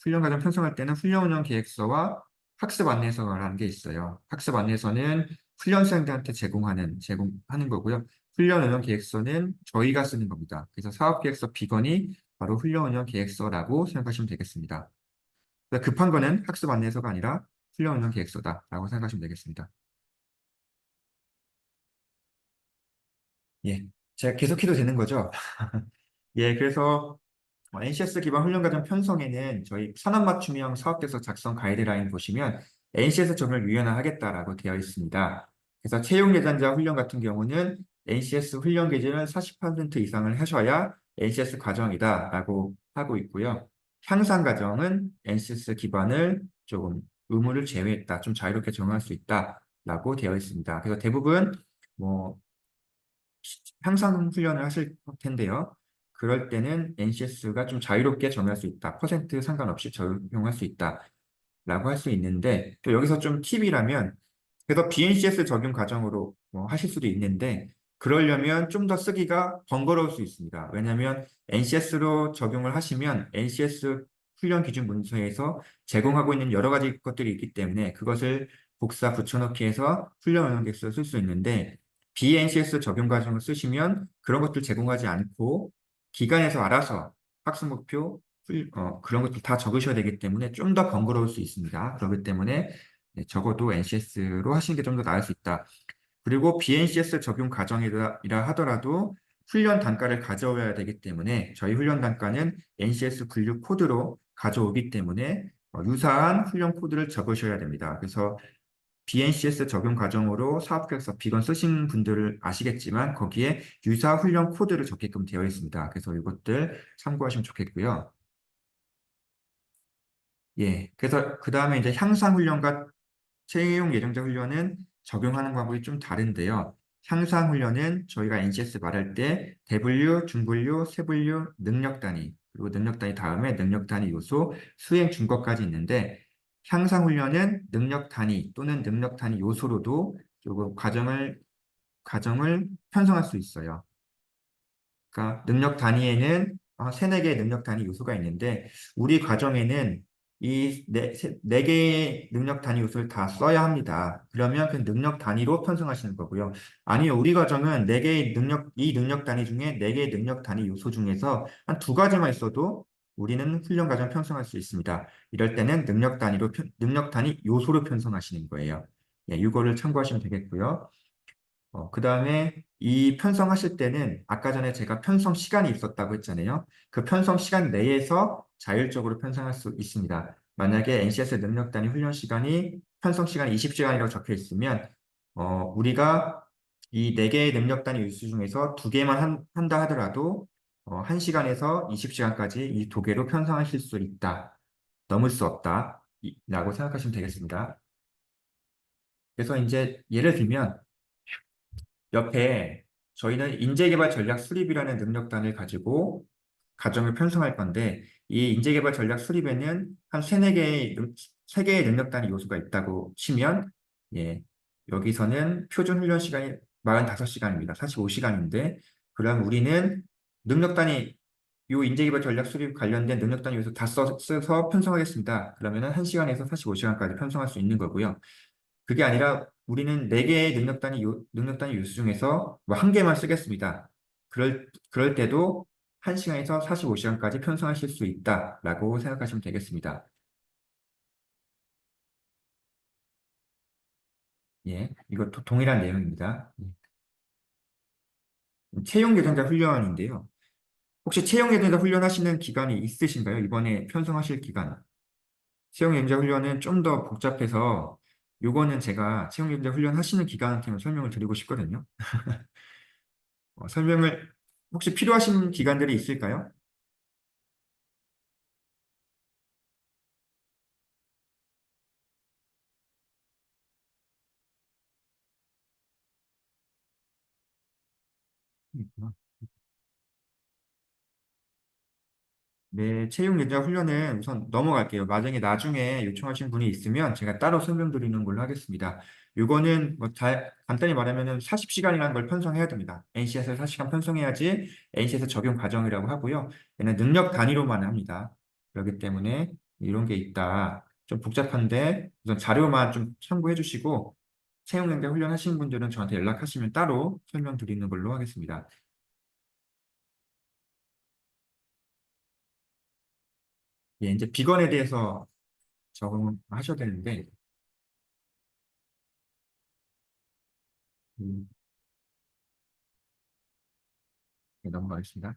훈련 과정 편성할 때는 훈련 운영 계획서와 학습 안내서라는 게 있어요. 학습 안내서는 훈련생들한테 제공하는 거고요. 훈련 운영 계획서는 저희가 쓰는 겁니다. 그래서 사업 계획서 비건이 바로 훈련 운영 계획서라고 생각하시면 되겠습니다. 그러니까 급한 거는 학습 안내서가 아니라 훈련 운영 계획서다라고 생각하시면 되겠습니다. 예, 제가 계속해도 되는 거죠? 예, 그래서 NCS 기반 훈련과정 편성에는 저희 산업 맞춤형 사업계획서 작성 가이드라인 보시면 NCS 적용을 유연화하겠다라고 되어 있습니다. 그래서 채용 예단자 훈련 같은 경우는 NCS 훈련 기준을 40% 이상을 하셔야 NCS 과정이다라고 하고 있고요. 향상 과정은 NCS 기반을 조금 의무를 제외했다, 좀 자유롭게 정할 수 있다라고 되어 있습니다. 그래서 대부분 뭐 향상 훈련을 하실 텐데요. 그럴 때는 NCS가 좀 자유롭게 정할 수 있다. 퍼센트 상관없이 적용할 수 있다. 라고 할 수 있는데 또 여기서 좀 팁이라면 그래서 BNCS 적용 과정으로 하실 수도 있는데 그러려면 좀 더 쓰기가 번거로울 수 있습니다. 왜냐하면 NCS로 적용을 하시면 NCS 훈련 기준 문서에서 제공하고 있는 여러 가지 것들이 있기 때문에 그것을 복사 붙여넣기 해서 훈련 운영 객수를 쓸 수 있는데 BNCS 적용 과정을 쓰시면 그런 것들 제공하지 않고 기관에서 알아서 학습 목표 그런 것들 다 적으셔야 되기 때문에 좀 더 번거로울 수 있습니다. 그렇기 때문에 네, 적어도 NCS로 하시는 게 좀 더 나을 수 있다. 그리고 BNCS 적용 과정이라 하더라도 훈련 단가를 가져와야 되기 때문에 저희 훈련 단가는 NCS 분류 코드로 가져오기 때문에 유사한 훈련 코드를 적으셔야 됩니다. 그래서 BNCS 적용 과정으로 사업계획서 비건 쓰신 분들을 아시겠지만 거기에 유사 훈련 코드를 적게끔 되어 있습니다. 그래서 이것들 참고하시면 좋겠고요. 예, 그래서 그 다음에 이제 향상 훈련과 채용 예정자 훈련은 적용하는 방법이 좀 다른데요. 향상 훈련은 저희가 NCS 말할 때 대분류, 중분류, 세분류, 능력 단위, 그리고 능력 단위 다음에 능력 단위 요소, 수행 준거까지 있는데 향상 훈련은 능력 단위 또는 능력 단위 요소로도 조금 과정을 편성할 수 있어요. 그러니까 능력 단위에는 세네 개의 능력 단위 요소가 있는데 우리 과정에는 이 네 개의 능력 단위 요소를 다 써야 합니다. 그러면 그 능력 단위로 편성하시는 거고요. 아니요, 우리 과정은 이 능력 단위 중에 네 개의 능력 단위 요소 중에서 한 두 가지만 있어도 우리는 훈련 과정 편성할 수 있습니다. 이럴 때는 능력 단위 요소로 편성하시는 거예요. 예, 이거를 참고하시면 되겠고요. 그 다음에 이 편성하실 때는 아까 전에 제가 편성 시간이 있었다고 했잖아요. 그 편성 시간 내에서 자율적으로 편성할 수 있습니다. 만약에 NCS 능력 단위 훈련 시간이 편성 시간이 20시간이라고 적혀 있으면 우리가 이 4개의 능력 단위 유수 중에서 2개만 한다 하더라도 1시간에서 20시간까지 이 2개로 편성하실 수 있다. 넘을 수 없다. 라고 생각하시면 되겠습니다. 그래서 이제 예를 들면 옆에 저희는 인재개발 전략 수립이라는 능력단을 가지고 가정을 편성할 건데 이 인재개발 전략 수립에는 한 세 개의 능력단위 요소가 있다고 치면 예, 여기서는 표준 훈련 시간이 45시간입니다. 45시간인데 그럼 우리는 능력단위 요 인재개발 전략 수립 관련된 능력단위 요소 다 써서 편성하겠습니다. 그러면은 1시간에서 45시간까지 편성할 수 있는 거고요. 그게 아니라 우리는 네 개의 능력 단위 요소 중에서 뭐 한 개만 쓰겠습니다. 그럴 때도 1시간에서 45시간까지 편성하실 수 있다라고 생각하시면 되겠습니다. 예, 이것도 동일한 내용입니다. 채용 예정자 훈련인데요. 혹시 채용 예정자 훈련하시는 기간이 있으신가요? 이번에 편성하실 기간. 채용 예정자 훈련은 좀 더 복잡해서 요거는 제가 채용 예정자 훈련 하시는 기간한테만 설명을 드리고 싶거든요. 설명을 혹시 필요하신 기간들이 있을까요? 있구나. 네, 채용 예자 훈련은 우선 넘어갈게요. 만약에 나중에 요청하시는 분이 있으면 제가 따로 설명드리는 걸로 하겠습니다. 요거는 뭐 간단히 말하면은 40시간이라는 걸 편성해야 됩니다. NC에서 40시간 편성해야지 NC에서 적용 과정이라고 하고요. 얘는 능력 단위로만 합니다. 그렇기 때문에 이런 게 있다. 좀 복잡한데 우선 자료만 좀 참고해 주시고 채용 예자 훈련하시는 분들은 저한테 연락하시면 따로 설명드리는 걸로 하겠습니다. 예, 이제 비건에 대해서 적응하셔야 되는데 음, 네, 넘어가겠습니다.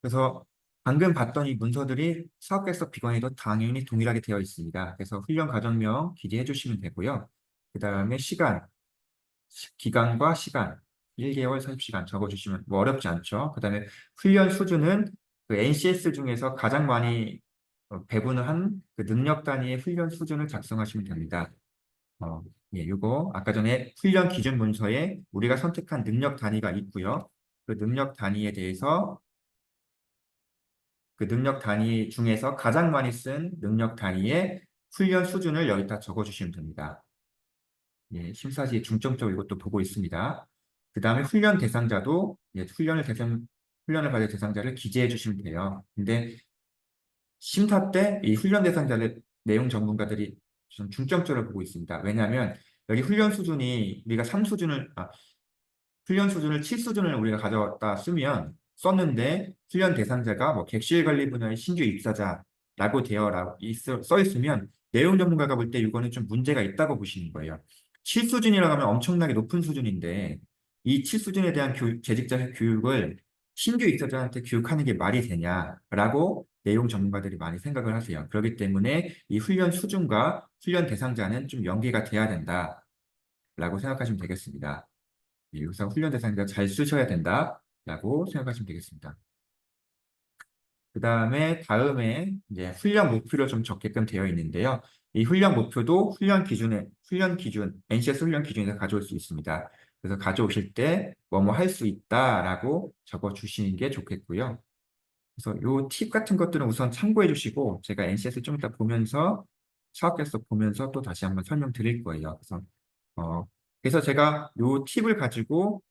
그래서 방금 봤던 이 문서들이 사업계획서 비건에도 당연히 동일하게 되어 있습니다. 그래서 훈련 과정명 기재해 주시면 되고요. 그 다음에 기간과 시간, 1개월 40시간 적어주시면 뭐 어렵지 않죠. 그 다음에 훈련 수준은 그 NCS 중에서 가장 많이 배분을 한 그 능력 단위의 훈련 수준을 작성하시면 됩니다. 어, 예, 요거 아까 전에 훈련 기준 문서에 우리가 선택한 능력 단위가 있고요. 그 능력 단위에 대해서 그 능력 단위 중에서 가장 많이 쓴 능력 단위의 훈련 수준을 여기다 적어주시면 됩니다. 예, 심사지에 중점적으로 이것도 보고 있습니다. 그 다음에 예, 훈련을 받을 대상자를 기재해 주시면 돼요. 근데 심사 때 이 훈련 대상자를 내용 전문가들이 좀 중점적으로 보고 있습니다. 왜냐하면 여기 훈련 수준을 7수준을 우리가 가져왔다 썼는데 훈련 대상자가 뭐 객실 관리 분야의 신규 입사자라고 써 있으면 내용 전문가가 볼 때 이거는 좀 문제가 있다고 보시는 거예요. 7수준이라고 하면 엄청나게 높은 수준인데 이 7수준에 대한 재직자 교육을 신규 입사자한테 교육하는 게 말이 되냐라고 내용 전문가들이 많이 생각을 하세요. 그렇기 때문에 이 훈련 수준과 훈련 대상자는 좀 연계가 돼야 된다라고 생각하시면 되겠습니다. 이 의사 훈련 대상자 잘 쓰셔야 된다라고 생각하시면 되겠습니다. 다음에 이제 훈련 목표를 좀 적게끔 되어 있는데요. 이 훈련 목표도 훈련 기준, NCS 훈련 기준에서 가져올 수 있습니다. 그래서 가져오실 때 뭐뭐 할 수 있다라고 적어 주시는 게 좋겠고요. 그래서 요 팁 같은 것들은 우선 참고해 주시고 제가 NCS 좀 이따 보면서 사업계획서 보면서 또 다시 한번 설명드릴 거예요. 어, 그래서 제가 요 팁을 가지고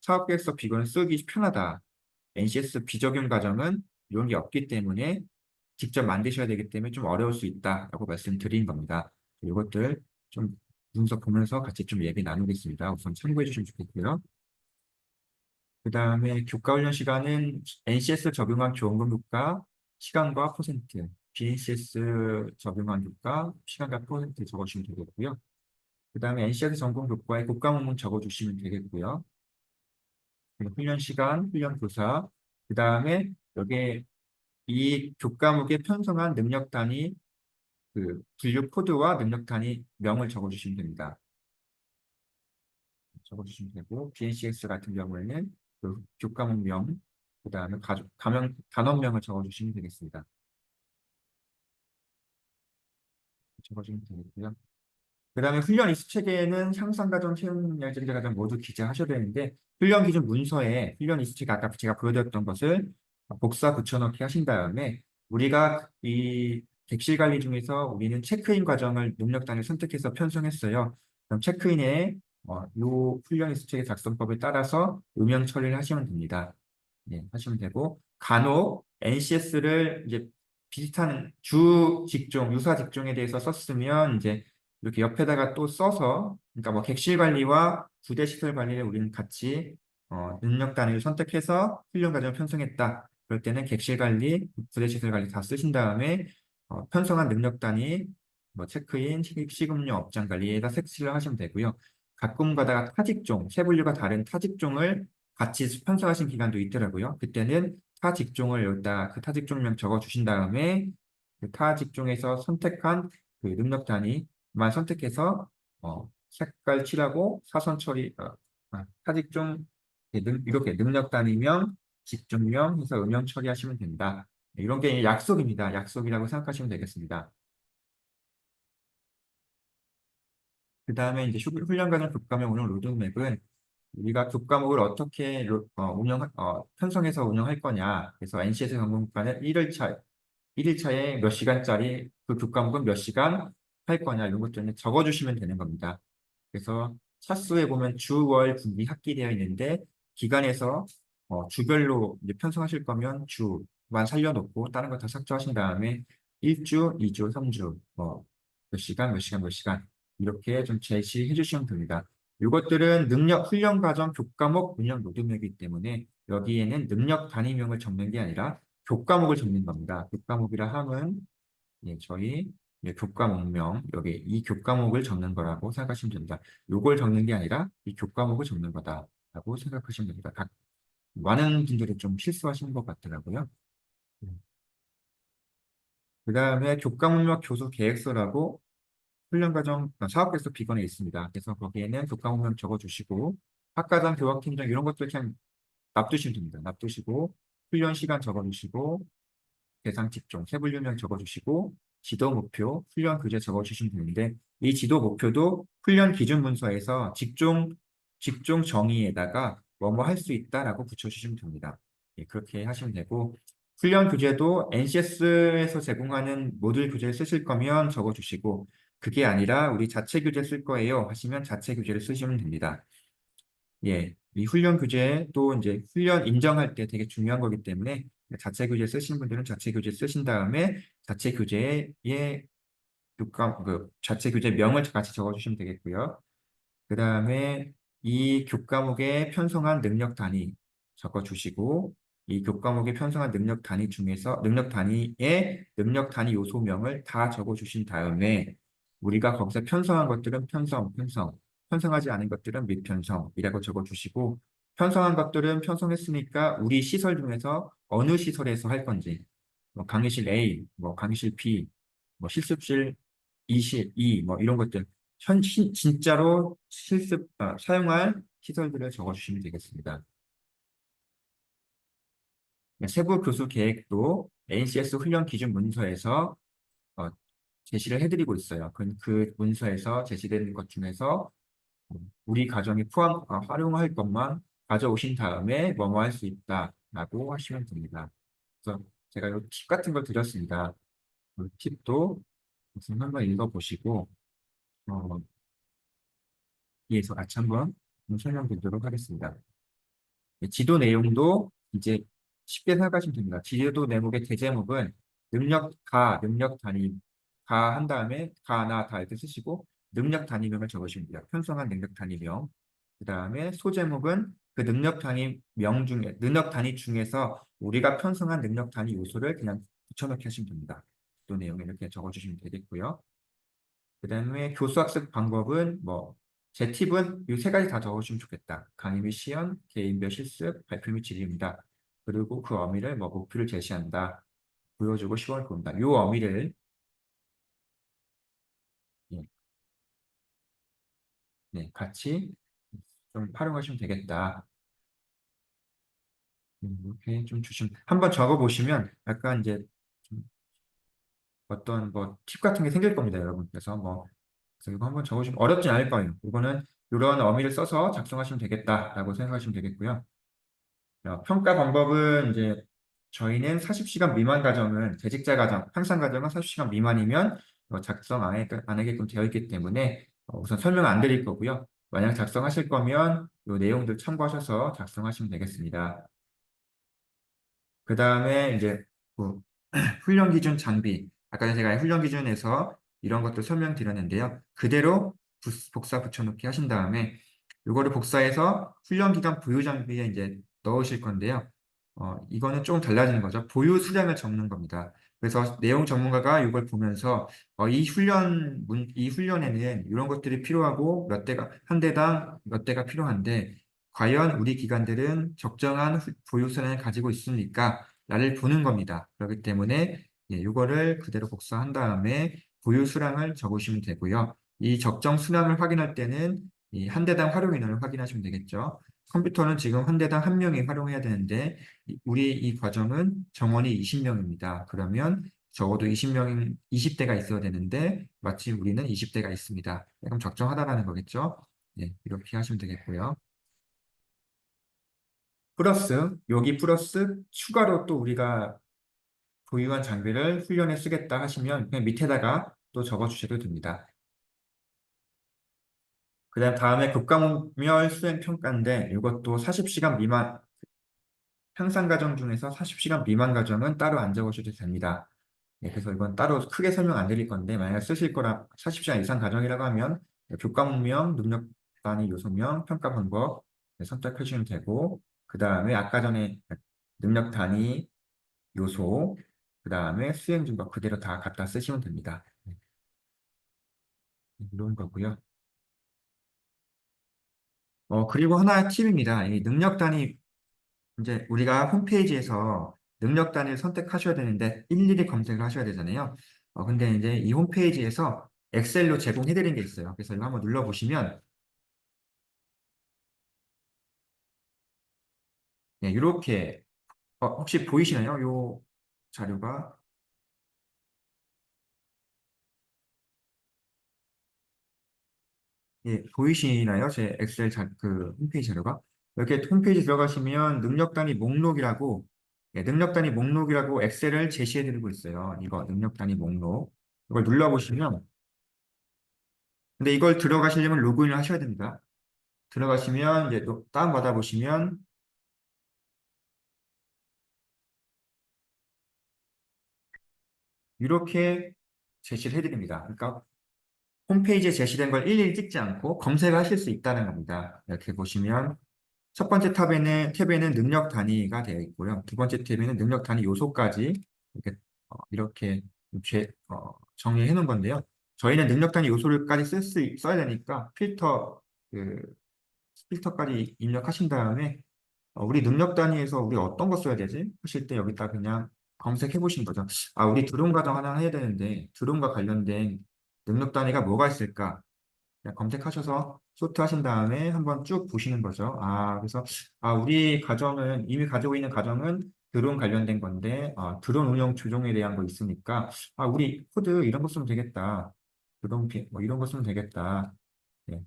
사업계획서 비건을 쓰기 편하다. NCS 비적용 과정은 이런 게 없기 때문에 직접 만드셔야 되기 때문에 좀 어려울 수 있다라고 말씀드린 겁니다. 이것들 좀 분석 보면서 같이 좀 얘기 나누겠습니다. 우선 참고해 주시면 좋겠고요. 그 다음에 교과 훈련 시간은 NCS 적용한 교원금 교과 시간과 퍼센트, BNCS 적용한 교과, 시간과 퍼센트 적어주시면 되겠고요. 그 다음에 NC에서 전공 교과의 교과목문 적어주시면 되겠고요. 그리고 훈련 시간, 훈련 교사, 그 다음에 여기에 이 교과목에 편성한 능력 단위, 그 분류 코드와 능력 단위 명을 적어주시면 됩니다. 적어주시면 되고, BNCX 같은 경우에는 그 교과목명, 그 다음에 단원명을 적어주시면 되겠습니다. 적어주시면 되겠고요. 그 다음에 훈련 이수 체계에는 상상과정, 채용 열정자 과정 모두 기재하셔야 되는데, 훈련 기준 문서에 훈련 이수 체계 아까 제가 보여드렸던 것을 복사 붙여넣기 하신 다음에 우리가 이 객실 관리 중에서 우리는 체크인 과정을 능력 단위를 선택해서 편성했어요. 그럼 체크인에 요 훈련 이수 체계 작성법에 따라서 음영 처리를 하시면 됩니다. 네, 하시면 되고 간혹 NCS를 이제 비슷한 주 직종, 유사 직종에 대해서 썼으면 이제 이렇게 옆에다가 또 써서 그러니까 뭐 객실 관리와 부대 시설 관리를 우리는 같이 능력 단위를 선택해서 훈련 과정을 편성했다. 그럴 때는 객실 관리, 부대 시설 관리 다 쓰신 다음에 편성한 능력 단위, 뭐 체크인, 식음료, 업장 관리에다 색칠을 하시면 되고요. 가끔가다가 타직종, 세 분류가 다른 타직종을 같이 편성하신 기간도 있더라고요. 그때는 타 직종을 여기다 그 타 직종명 적어 주신 다음에 그 타 직종에서 선택한 그 능력 단위만 선택해서 색깔 칠하고 사선 처리 타 직종 이렇게 능력 단위명 직종명 해서 음영 처리하시면 된다. 이런 게 약속입니다. 약속이라고 생각하시면 되겠습니다. 그 다음에 이제 훈련 과정 교과명 운영 로드맵은 우리가 교과목을 어떻게 편성해서 운영할 거냐. 그래서 NC에서 전공과는 1일차에 몇 시간짜리 그 교과목은 몇 시간 할 거냐 이런 것들은 적어주시면 되는 겁니다. 그래서 차수에 보면 주, 월, 분기, 학기 되어 있는데 기간에서 주별로 이제 편성하실 거면 주만 살려놓고 다른 거 다 삭제하신 다음에 1주, 2주, 3주 몇 시간, 몇 시간, 몇 시간 이렇게 좀 제시해 주시면 됩니다. 이것들은 능력 훈련 과정 교과목 운영 로드맵이기 때문에 여기에는 능력 단위명을 적는 게 아니라 교과목을 적는 겁니다. 교과목이라 함은 저희 교과목명 여기 이 교과목을 적는 거라고 생각하시면 됩니다. 요걸 적는 게 아니라 이 교과목을 적는 거다라고 생각하시면 됩니다. 많은 분들이 좀 실수하시는 것 같더라고요. 그 다음에 교과목명 교수 계획서라고 훈련과정 사업계획서 비건에 있습니다. 그래서 거기에는 교과목명 적어주시고 학과장 교학팀장 이런 것들 그냥 납두시면 됩니다. 납두시고 훈련 시간 적어주시고 대상 직종 세분류명 적어주시고 지도 목표 훈련 교재 적어주시면 되는데 이 지도 목표도 훈련 기준 문서에서 직종 정의에다가 뭐뭐 할 수 있다라고 붙여주시면 됩니다. 그렇게 하시면 되고 훈련 교재도 NCS에서 제공하는 모듈 교재를 쓰실 거면 적어주시고 그게 아니라 우리 자체 교재 쓸 거예요 하시면 자체 교재를 쓰시면 됩니다. 이 훈련 교재도 이제 훈련 인정할 때 되게 중요한 거기 때문에 자체 교재 쓰시는 분들은 자체 교재 쓰신 다음에 자체 교재에 자체 교재 명을 같이 적어주시면 되겠고요. 그 다음에 이 교과목에 편성한 능력 단위 적어주시고 이 교과목에 편성한 능력 단위 중에서 능력 단위의 능력 단위 요소명을 다 적어주신 다음에 우리가 거기서 편성한 것들은 편성하지 않은 것들은 미편성이라고 적어주시고 편성한 것들은 편성했으니까 우리 시설 중에서 어느 시설에서 할 건지 뭐 강의실 A, 뭐 강의실 B, 뭐 실습실 2실 2, 뭐 이런 것들 진짜로 사용할 시설들을 적어주시면 되겠습니다. 세부 교수 계획도 NCS 훈련 기준 문서에서 어, 제시를 해드리고 있어요. 그 문서에서 제시되는 것 중에서 우리 가정이 활용할 것만 가져오신 다음에 뭐뭐 할 수 있다라고 하시면 됩니다. 그래서 제가 이 팁 같은 걸 드렸습니다. 이 팁도 우선 한번 읽어보시고 위해서 같이 한번 설명드리도록 하겠습니다. 지도 내용도 이제 쉽게 생각하시면 됩니다. 지도 내용의 대제목은 능력 단위, 가 한 다음에 가나 다 이렇게 쓰시고 능력 단위명을 적으시면 돼요. 편성한 능력 단위명. 그 다음에 소제목은 그 능력 단위 중에서 우리가 편성한 능력 단위 요소를 그냥 붙여넣기 하시면 됩니다. 또 내용을 이렇게 적어주시면 되겠고요. 그 다음에 교수학습 방법은 뭐, 제 팁은 이 세 가지 다 적어주시면 좋겠다. 강의 및 시연, 개인별 실습, 발표 및 질의입니다. 그리고 그 어미를 뭐 목표를 제시한다. 보여주고 시험을 본다. 이 어미를 예, 네, 같이 좀 활용하시면 되겠다. 이렇게 좀 주시면 한번 적어보시면 약간 이제 좀 어떤 뭐 팁 같은 게 생길 겁니다, 여러분께서 뭐 그래서 이거 한번 적으시면 어렵진 않을 거예요. 이거는 이런 어미를 써서 작성하시면 되겠다라고 생각하시면 되겠고요. 평가 방법은 이제 저희는 40시간 미만 가정은 재직자 가정, 항상 가정은 40시간 미만이면 작성 안 하게끔 되어 있기 때문에 우선 설명 안 드릴 거고요. 만약 작성하실 거면 이 내용들 참고하셔서 작성하시면 되겠습니다. 그 다음에 이제 그 훈련 기준 장비. 아까 전에 제가 훈련 기준에서 이런 것들 설명드렸는데요. 그대로 복사 붙여넣기 하신 다음에 이거를 복사해서 훈련 기간 보유 장비에 이제 넣으실 건데요. 이거는 조금 달라지는 거죠. 보유 수량을 적는 겁니다. 그래서 내용 전문가가 이걸 보면서 이 훈련에는 이런 것들이 필요하고 몇 대가 한 대당 몇 대가 필요한데 과연 우리 기관들은 적정한 보유 수량을 가지고 있습니까? 나를 보는 겁니다. 그렇기 때문에 이거를 그대로 복사한 다음에 보유 수량을 적으시면 되고요. 이 적정 수량을 확인할 때는 이 한 대당 활용 인원을 확인하시면 되겠죠. 컴퓨터는 지금 한 대당 한 명이 활용해야 되는데 우리 이 과정은 정원이 20명입니다. 그러면 적어도 20대가 있어야 되는데 마치 우리는 20대가 있습니다. 그럼 적정하다라는 거겠죠. 이렇게 하시면 되겠고요. 플러스, 여기 플러스 추가로 또 우리가 보유한 장비를 훈련에 쓰겠다 하시면 그냥 밑에다가 또 적어주셔도 됩니다. 그 다음 다음에 국가목별 수행평가인데 이것도 40시간 미만, 향상 과정 중에서 40시간 미만 과정은 따로 안 적으셔도 됩니다. 그래서 이건 따로 크게 설명 안 드릴 건데 만약 쓰실 거라 40시간 이상 과정이라고 하면 교과목명, 능력 단위 요소명, 평가 방법 선택해 주시면 되고 그 다음에 아까 전에 능력 단위 요소, 그 다음에 수행 증거 그대로 다 갖다 쓰시면 됩니다. 이런 거고요. 그리고 하나의 팁입니다. 이 능력 단위, 이제 우리가 홈페이지에서 능력 단위를 선택하셔야 되는데 일일이 검색을 하셔야 되잖아요. 근데 이제 이 홈페이지에서 엑셀로 제공해드린 게 있어요. 그래서 이거 한번 눌러보시면, 이렇게, 혹시 보이시나요? 요 자료가. 보이시나요? 제 엑셀 그 홈페이지 자료가? 이렇게 홈페이지 들어가시면 능력 단위 목록이라고, 능력 단위 목록이라고 엑셀을 제시해드리고 있어요. 이거 능력 단위 목록. 이걸 눌러보시면, 근데 이걸 들어가시려면 로그인을 하셔야 됩니다. 들어가시면 이제 또 다운받아 보시면 이렇게 제시를 해드립니다. 그러니까 홈페이지에 제시된 걸 일일이 찍지 않고 검색을 하실 수 있다는 겁니다. 이렇게 보시면 첫 번째 탭에는 능력 단위가 되어 있고요. 두 번째 탭에는 능력 단위 요소까지 이렇게 정리해 놓은 건데요. 저희는 능력 단위 요소를까지 써야 되니까 그 필터까지 입력하신 다음에 우리 능력 단위에서 우리 어떤 거 써야 되지? 하실 때 여기다 그냥 검색해 보시는 거죠. 우리 드론 가정 하나 해야 되는데 드론과 관련된 능력 단위가 뭐가 있을까? 그냥 검색하셔서 소트하신 다음에 한번 쭉 보시는 거죠. 그래서 우리 가정은 이미 가지고 있는 가정은 드론 관련된 건데 드론 운영 조종에 대한 거 있으니까 우리 코드 이런 거 쓰면 되겠다. 뭐 이런 거 쓰면 되겠다. 예.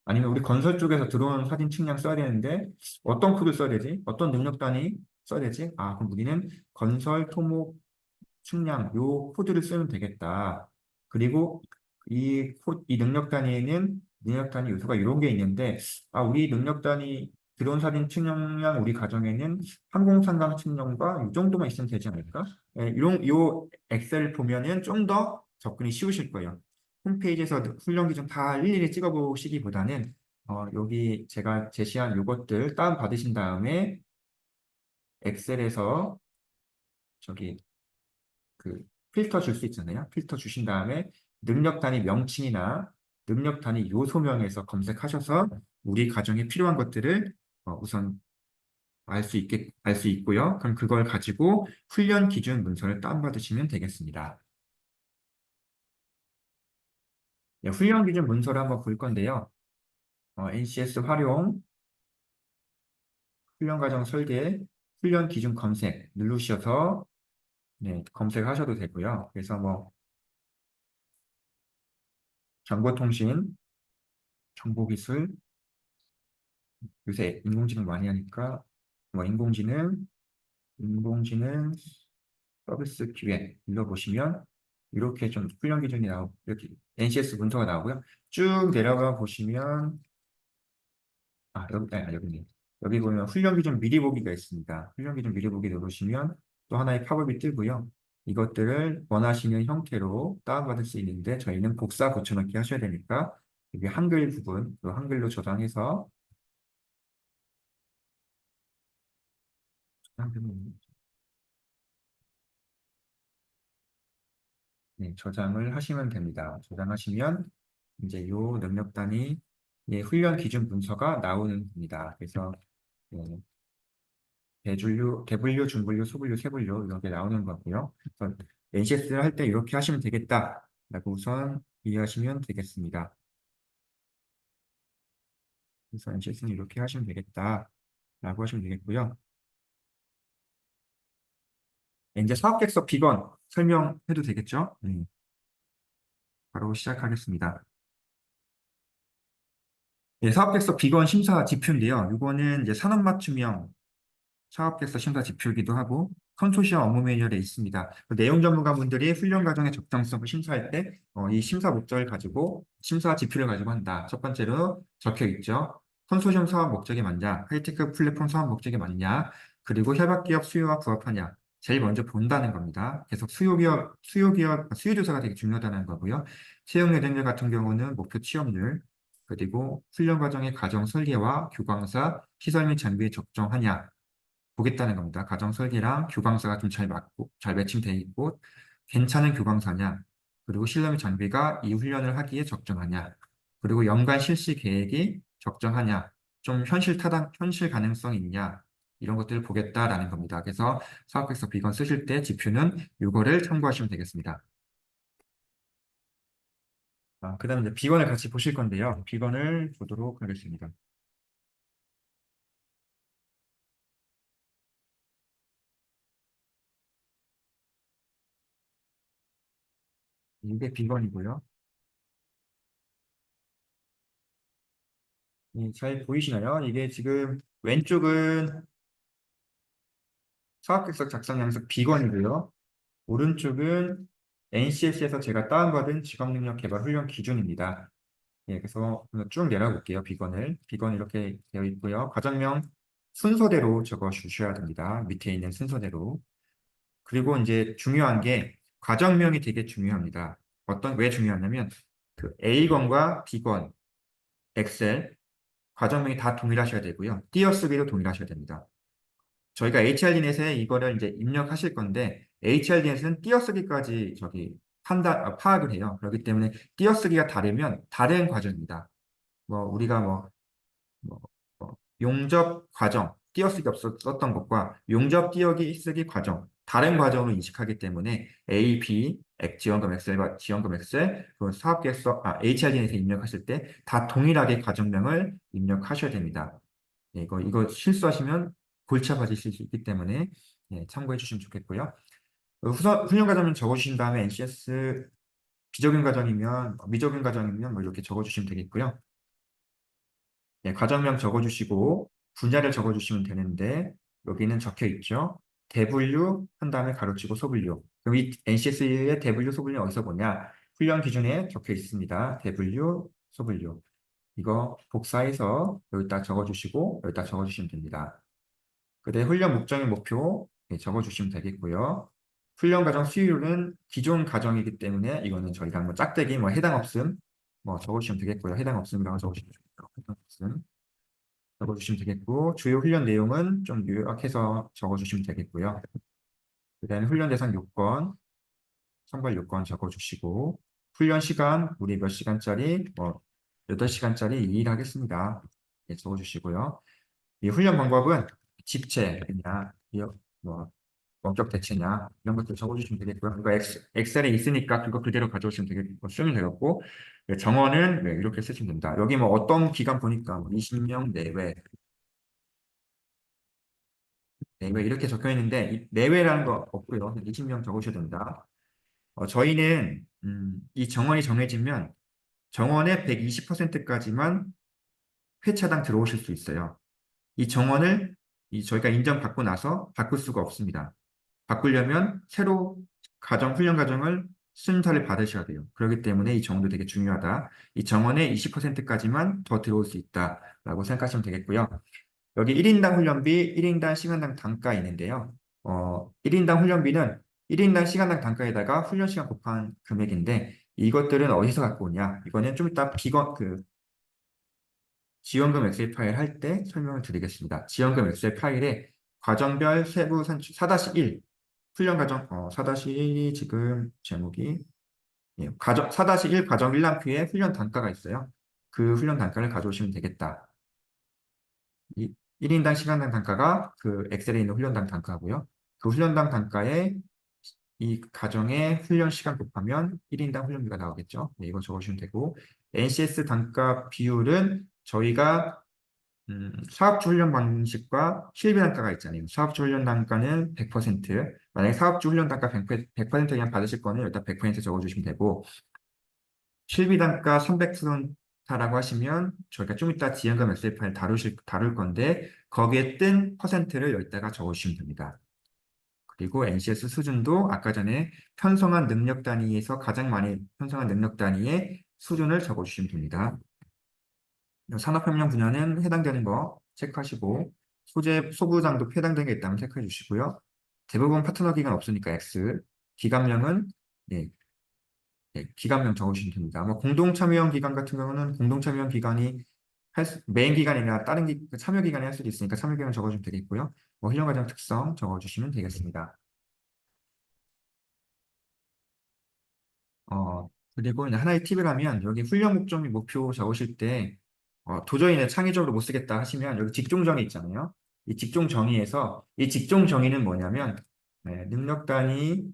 아니면 우리 건설 쪽에서 드론 사진 측량 써야 되는데 어떤 코드 써야 되지? 어떤 능력 단위 써야 되지? 그럼 우리는 건설 토목 측량 요 코드를 쓰면 되겠다. 그리고 이 능력 단위에는 능력 단위 요소가 이런 게 있는데 우리 능력 단위 드론 사진 측량 우리 가정에는 항공상강 측량과 이 정도만 있으면 되지 않을까? 요 엑셀 보면은 좀 더 접근이 쉬우실 거예요. 홈페이지에서 훈련 기준 다 일일이 찍어보시기보다는 여기 제가 제시한 요것들 다운 받으신 다음에 엑셀에서 저기 그 필터 줄 수 있잖아요. 필터 주신 다음에 능력 단위 명칭이나 능력 단위 요소명에서 검색하셔서 우리 가정에 필요한 것들을 우선 알 수 있고요. 그럼 그걸 가지고 훈련 기준 문서를 다운받으시면 되겠습니다. 네, 훈련 기준 문서를 한번 볼 건데요. NCS 활용, 훈련 과정 설계, 훈련 기준 검색 누르셔서 네, 검색하셔도 되고요. 그래서 뭐 정보통신, 정보기술, 요새 인공지능 많이 하니까 뭐 인공지능 서비스 기획 눌러보시면 이렇게 좀 훈련 기준이 나오고 이렇게 NCS 문서가 나오고요. 쭉 내려가 보시면 여기네. 여기 보면 훈련 기준 미리 보기가 있습니다. 훈련 기준 미리 보기 누르시면 또 하나의 팝업이 뜨고요. 이것들을 원하시는 형태로 다운받을 수 있는데 저희는 복사 붙여넣기 하셔야 되니까 여기 한글 부분, 또 한글로 저장해서 네, 저장을 하시면 됩니다. 저장하시면 이제 요 능력 단위 예, 훈련 기준 문서가 나오는 겁니다. 그래서 예, 대분류, 중분류, 소분류, 세분류 이렇게 나오는 거고요. 그래서 NCS를 할 때 이렇게 하시면 되겠다라고 우선 이해하시면 되겠습니다. 그래서 NCS는 이렇게 하시면 되겠다라고 하시면 되겠고요. 이제 사업계획서 비건 설명해도 되겠죠? 바로 시작하겠습니다. 예, 사업계획서 비건 심사 지표인데요. 이거는 이제 산업 맞춤형 사업계획서 심사 지표이기도 하고 컨소시엄 업무 매뉴얼에 있습니다. 그 내용 전문가분들이 훈련 과정의 적정성을 심사할 때 이 심사 목적을 가지고 심사 지표를 가지고 한다. 첫 번째로 적혀 있죠. 컨소시엄 사업 목적에 맞냐, 하이테크 플랫폼 사업 목적에 맞냐, 그리고 협약기업 수요와 부합하냐. 제일 먼저 본다는 겁니다. 계속 수요 조사가 되게 중요하다는 거고요. 채용 예정률 같은 경우는 목표 취업률, 그리고 훈련 과정의 가정 설계와 교과서, 시설 및 장비에 적정하냐, 보겠다는 겁니다. 가정 설계랑 교과서가 좀 잘 맞고 잘 매칭되어 있고 괜찮은 교과서냐, 그리고 실내 및 장비가 이 훈련을 하기에 적정하냐, 그리고 연간 실시 계획이 적정하냐, 좀 현실 가능성이 있냐, 이런 것들을 보겠다라는 겁니다. 그래서 사업계획서 비건 쓰실 때 지표는 이거를 참고하시면 되겠습니다. 그다음에 이제 비건을 같이 보실 건데요. 비건을 보도록 하겠습니다. 이게 비건이고요. 잘 보이시나요? 이게 지금 왼쪽은 사업계획서 작성 양식 비건이고요. 오른쪽은 NCS에서 제가 다운받은 직업능력 개발 훈련 기준입니다. 예, 그래서 쭉 내려볼게요. 비건을. 비건 이렇게 되어 있고요. 과정명 순서대로 적어 주셔야 됩니다. 밑에 있는 순서대로. 그리고 이제 중요한 게 과정명이 되게 중요합니다. 왜 중요하냐면 그 A건과 B건, 엑셀, 과정명이 다 동일하셔야 되고요. 띄어쓰기도 동일하셔야 됩니다. 저희가 HRDNet에 이거를 이제 입력하실 건데 HRDNet은 띄어쓰기까지 파악을 해요. 그렇기 때문에 띄어쓰기가 다르면 다른 과정입니다. 우리가 뭐, 용접 과정, 띄어쓰기 없었던 것과 용접 띄어쓰기 과정, 다른 과정으로 인식하기 때문에 A, B, 지원금 엑셀과 지원금 엑셀, 그 사업계획서, HRDN에서 입력하실 때 다 동일하게 과정명을 입력하셔야 됩니다. 예, 이거 실수하시면 골치 아파지실 수 있기 때문에 예, 참고해 주시면 좋겠고요. 훈련 과정을 적어주신 다음에 NCS 미적인 과정이면 뭐 이렇게 적어주시면 되겠고요. 예, 과정명 적어주시고 분야를 적어주시면 되는데 여기는 적혀 있죠. 대분류 한 다음에 가로치고 소분류. 그럼 이 NCS의 대분류, 소분류 어디서 보냐? 훈련 기준에 적혀 있습니다. 대분류, 소분류. 이거 복사해서 여기다 적어주시고 여기다 적어주시면 됩니다. 그다음 훈련 목적인 목표 적어주시면 되겠고요. 훈련 과정 수요일은 기존 과정이기 때문에 이거는 저희가 뭐 짝대기 해당 없음 적어주시면 되겠고요. 해당 없음이라고 적어주시면 되겠고요. 해당 없음 적어주시면 되겠고 주요 훈련 내용은 좀 요약해서 적어주시면 되겠고요. 그다음에 훈련 대상 요건 선발 요건 적어주시고 훈련 시간 우리 몇 시간짜리 8시간짜리 2일 하겠습니다. 네, 적어주시고요. 이 훈련 방법은 집체냐 뭐 원격 대체냐 이런 것들 적어주시면 되겠고요. 이거 엑셀에 있으니까 그거 그대로 가져오시면 쓰면 되겠고 네, 정원은 네, 이렇게 쓰시면 됩니다. 여기 뭐 어떤 기간 보니까 20명 내외 이렇게 적혀 있는데 내외라는 거 없고요. 20명 적으셔야 됩니다. 저희는 이 정원이 정해지면 정원의 120%까지만 회차당 들어오실 수 있어요. 이 정원을 저희가 인정받고 나서 바꿀 수가 없습니다. 바꾸려면 새로 훈련 과정을 순서를 받으셔야 돼요. 그렇기 때문에 이 정원도 되게 중요하다. 이 정원의 20%까지만 더 들어올 수 있다라고 생각하시면 되겠고요. 여기 1인당 훈련비, 1인당 시간당 단가 있는데요. 1인당 훈련비는 1인당 시간당 단가에다가 훈련 시간 곱한 금액인데 이것들은 어디서 갖고 오냐? 이거는 좀 이따 지원금 엑셀 파일 할 때 설명을 드리겠습니다. 지원금 엑셀 파일에 과정별 세부 산출 4-1 훈련 과정 4-1이 지금 제목이 4-1 과정 1람표에 훈련 단가가 있어요. 그 훈련 단가를 가져오시면 되겠다. 1인당 시간당 단가가 그 엑셀에 있는 훈련당 단가고요. 그 훈련당 단가에 이 가정의 훈련 시간 곱하면 1인당 훈련비가 나오겠죠. 네, 이거 적으시면 되고 NCS 단가 비율은 저희가 사업주 훈련 방식과 실비 단가가 있잖아요. 사업주 훈련 단가는 100%, 만약에 사업주 훈련 단가 100% 그냥 받으실 거는 일단 100% 적어주시면 되고 실비 단가 300%라고 하시면 저희가 좀 이따 지연금 엑셀 파일 다룰 건데 거기에 뜬 퍼센트를 여기다가 적어주시면 됩니다. 그리고 NCS 수준도 아까 전에 편성한 능력 단위에서 가장 많이 편성한 능력 단위의 수준을 적어주시면 됩니다. 산업혁명 분야는 해당되는 거 체크하시고 소부장도 해당되는 게 있다면 체크해 주시고요. 대부분 파트너 기간 없으니까 X, 기간명은 네, 기간명 적으시면 됩니다. 공동 참여형 기간 같은 경우는 공동 참여형 기간이 메인 기간이나 다른 참여 기간이 할 수도 있으니까 참여 기간 적어주면 되겠고요. 훈련 과정 특성 적어주시면 되겠습니다. 그리고 이제 하나의 팁이라면 여기 훈련 목적 및 목표 적으실 때 도저히 창의적으로 못 쓰겠다 하시면 여기 직종 정의 있잖아요. 이 직종 정의에서 이 직종 정의는 뭐냐면 능력 단위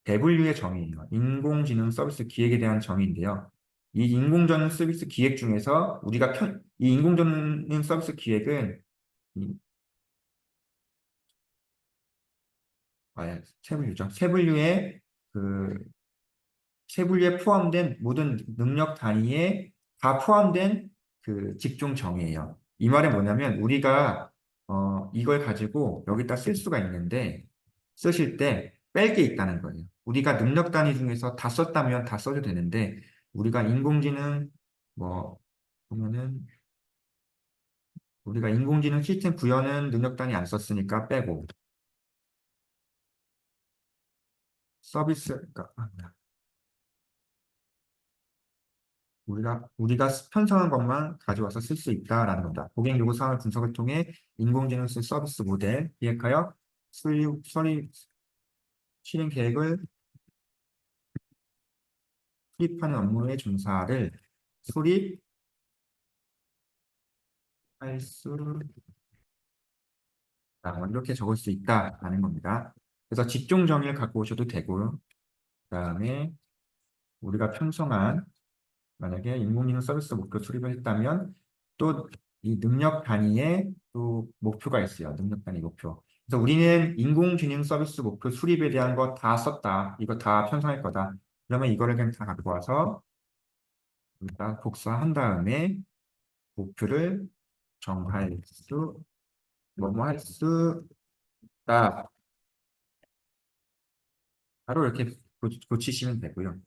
W의 정의예요. 인공지능 서비스 기획에 대한 정의인데요. 이 인공지능 서비스 기획 중에서 이 인공지능 서비스 기획은 이, 세분류죠. 그 세분류에 포함된 모든 능력 단위에 다 포함된 그 직종 정의예요. 이 말은 뭐냐면 우리가 이걸 가지고 여기다 쓸 수가 있는데 쓰실 때 뺄 게 있다는 거예요. 우리가 능력 단위 중에서 다 썼다면 다 써도 되는데 우리가 인공지능 뭐 보면은 우리가 인공지능 시스템 구현은 능력 단위 안 썼으니까 빼고 서비스 그러니까 우리가 편성한 것만 가져와서 쓸 수 있다라는 겁니다. 고객 요구 사항을 분석을 통해 인공지능 서비스 모델 기획하여 실행 계획을 수립하는 업무의 종사를 수립할 수 이렇게 적을 수 있다라는 겁니다. 그래서 직종 정의를 갖고 오셔도 되고요. 그다음에 우리가 편성한 만약에 인공지능 서비스 목표 수립을 했다면 또 이 능력 단위에 또 목표가 있어요. 능력 단위 목표. 그래서 우리는 인공지능 서비스 목표 수립에 대한 거 다 썼다. 이거 다 편성할 거다. 그러면 이거를 그냥 다 갖고 와서 우리가 복사한 다음에 목표를 정할 수, 뭐뭐 할 수 있다. 바로 이렇게 고치시면 되고요.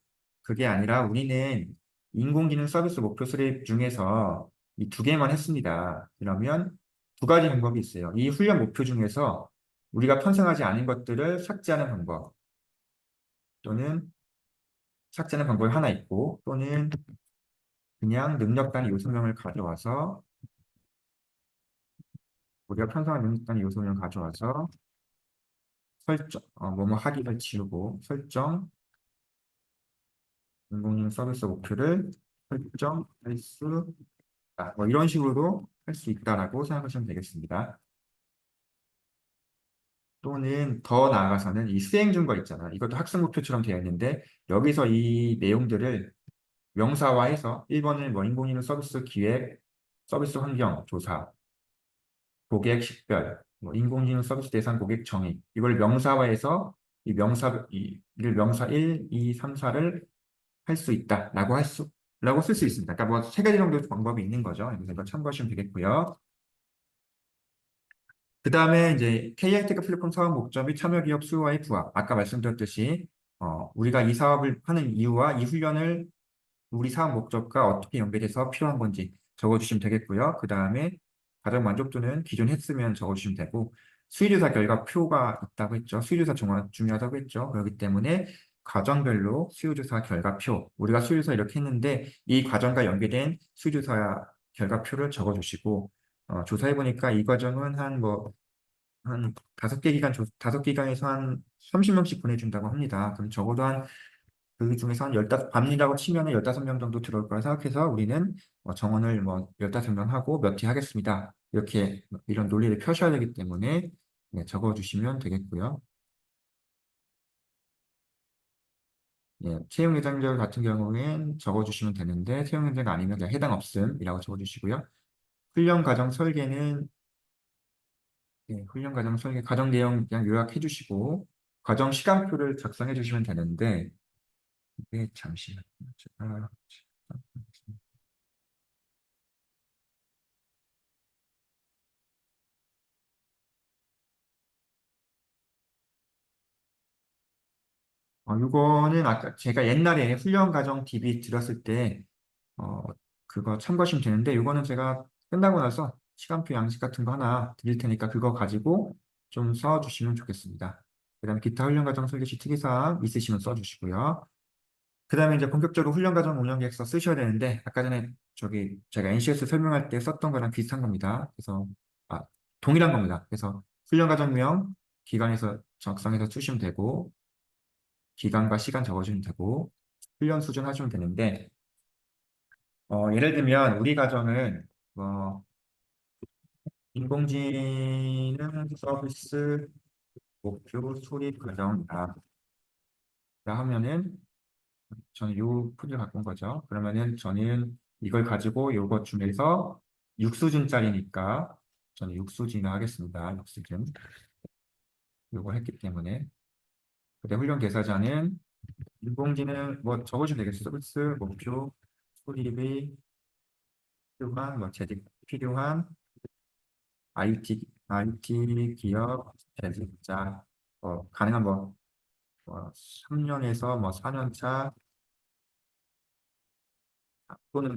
그게 아니라 우리는 인공지능 서비스 목표 수립 중에서 이 두 개만 했습니다. 그러면 두 가지 방법이 있어요. 이 훈련 목표 중에서 우리가 편성하지 않은 것들을 삭제하는 방법 또는 삭제하는 방법이 하나 있고 또는 그냥 능력 단위 요소명을 가져와서 우리가 편성한 능력 단위 요소명을 가져와서 설정, 뭐뭐 하기를 지우고 설정, 인공지능 서비스 목표를 설정할 수 있다. 뭐 이런 식으로 할 수 있다라고 생각하시면 되겠습니다. 또는 더 나아가서는 이 수행 준거 있잖아. 이것도 학습 목표처럼 되어 있는데 여기서 이 내용들을 명사화해서 1번은 뭐 인공지능 서비스 기획, 서비스 환경 조사, 고객 식별, 뭐 인공지능 서비스 대상 고객 정의 이걸 명사화해서 이를 명사 1, 2, 3, 4를 할 수 있다라고 라고 쓸 수 있습니다. 그러니까 뭐 세 가지 정도 방법이 있는 거죠. 그래서 이거 참고하시면 되겠고요. 그 다음에 이제 KI테크 플랫폼 사업 목적 및 참여 기업 수요와의 부합. 아까 말씀드렸듯이 우리가 이 사업을 하는 이유와 이 훈련을 우리 사업 목적과 어떻게 연결해서 필요한 건지 적어주시면 되겠고요. 그 다음에 가장 만족도는 기존 했으면 적어주시면 되고 수의조사 결과표가 있다고 했죠. 수의조사 중요하다고 했죠. 그렇기 때문에 과정별로 수의조사 결과표 우리가 수의조사 이렇게 했는데 이 과정과 연계된 수의조사 결과표를 적어주시고 조사해보니까 이 과정은 한 다섯 기관에서 한 30명씩 보내준다고 합니다. 그럼 적어도 그 중에서 한 15, 밤이라고 치면은 15명 정도 들어올 거라 생각해서 우리는 정원을 뭐 15명 하고 몇 티 하겠습니다. 이렇게 이런 논리를 펴셔야 되기 때문에 네, 적어주시면 되겠고요. 예, 채용 예정자 같은 경우엔 적어주시면 되는데 채용 예정자가 아니면 그냥 해당 없음이라고 적어주시고요. 훈련 과정 설계는 훈련 과정 설계, 과정 내용 그냥 요약해 주시고 과정 시간표를 작성해 주시면 되는데 이게 잠시만요. 제가 이거는 아까 제가 옛날에 훈련 과정 DB 들었을 때 그거 참고하시면 되는데 이거는 제가 끝나고 나서 시간표 양식 같은 거 하나 드릴 테니까 그거 가지고 좀 써주시면 좋겠습니다. 그 다음에 기타 훈련 과정 설계 시 특이사항 있으시면 써주시고요. 그 다음에 이제 본격적으로 훈련 과정 운영 계획서 쓰셔야 되는데 아까 전에 저기 제가 NCS 설명할 때 썼던 거랑 비슷한 겁니다. 그래서 아, 동일한 겁니다. 그래서 훈련 과정명 기간에서 작성해서 쓰시면 되고 기간과 시간 적어주면 되고 훈련 수준 하시면 되는데 예를 들면 우리 가정은 인공지능 서비스 목표 수립 과정이다. 라 하면은 저는 요 풀을 갖고 온 거죠. 그러면은 저는 이걸 가지고 요것 중에서 6수준짜리니까 저는 6수준을 하겠습니다. 6수준. 요거 했기 때문에. 그때 훈련 대사자는 인공지능 뭐 적어주면 되겠어요. 서비스 목표 수립이 필요한 재직 필요한 IT 기업 재직자 가능한 3년에서 4년 차 또는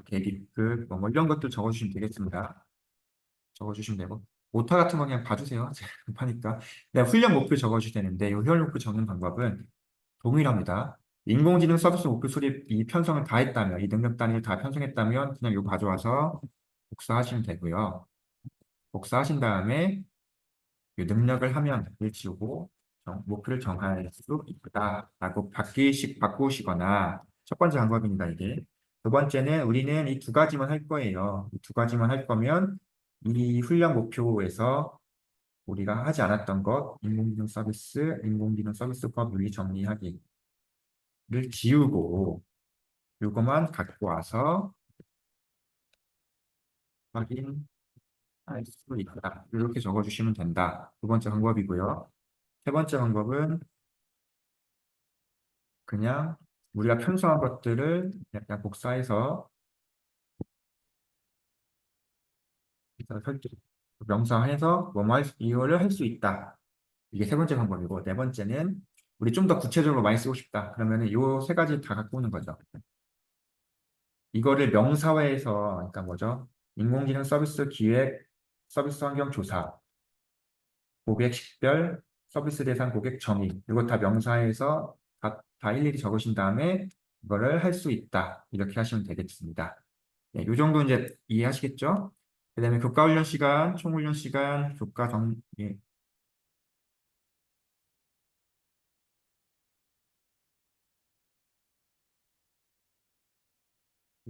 계기급 이런 것들 적어주시면 되겠습니다. 적어주시면 되고 오타 같은 거 그냥 봐주세요. 제가 급하니까. 네, 훈련 목표 적어주셔야 되는데 이 훈련 목표 적는 방법은 동일합니다. 인공지능 서비스 목표 수립 이 편성을 다 했다면 이 능력 단위를 다 편성했다면 그냥 이거 가져와서 복사하시면 되고요. 복사하신 다음에 이 능력을 하면 을 지우고 목표를 정할 수 있다라고 바꾸시거나 첫 번째 방법입니다, 이게. 두 번째는 우리는 이 두 가지만 할 거예요. 이 두 가지만 할 거면 이 훈련 목표에서 우리가 하지 않았던 것, 인공지능 서비스법 윤리 정리하기를 지우고 이것만 갖고 와서 확인할 수 있다. 이렇게 적어주시면 된다. 두 번째 방법이고요. 세 번째 방법은 그냥 우리가 편성한 것들을 약간 복사해서 설정, 명사해서 이거를 할 수 있다. 이게 세 번째 방법이고 네 번째는 우리 좀 더 구체적으로 많이 쓰고 싶다. 그러면은 이 세 가지 다 갖고 오는 거죠. 이거를 명사화해서 그러니까 뭐죠? 인공지능 서비스 기획, 서비스 환경 조사, 고객 식별, 서비스 대상 고객 정의 이거 다 명사해서 다 일일이 적으신 다음에 이거를 할 수 있다. 이렇게 하시면 되겠습니다. 네, 이 정도 이제 이해하시겠죠? 그 다음에 교과 훈련 시간, 총 훈련 시간, 예,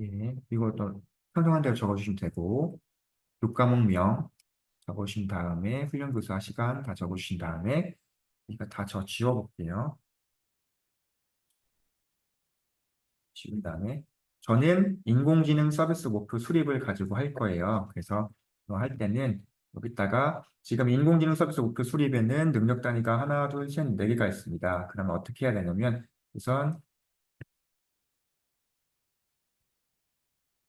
예, 이것도 편성한 대로 적어주시면 되고, 교과목명 적으신 다음에, 훈련교사 시간 다 적으신 다음에, 이거 다 저 지워볼게요. 지운 다음에, 저는 인공지능 서비스 목표 수립을 가지고 할 거예요. 그래서 할 때는 여기다가 지금 인공지능 서비스 목표 수립에는 능력 단위가 하나, 둘, 셋, 네 개가 있습니다. 그러면 어떻게 해야 되냐면, 우선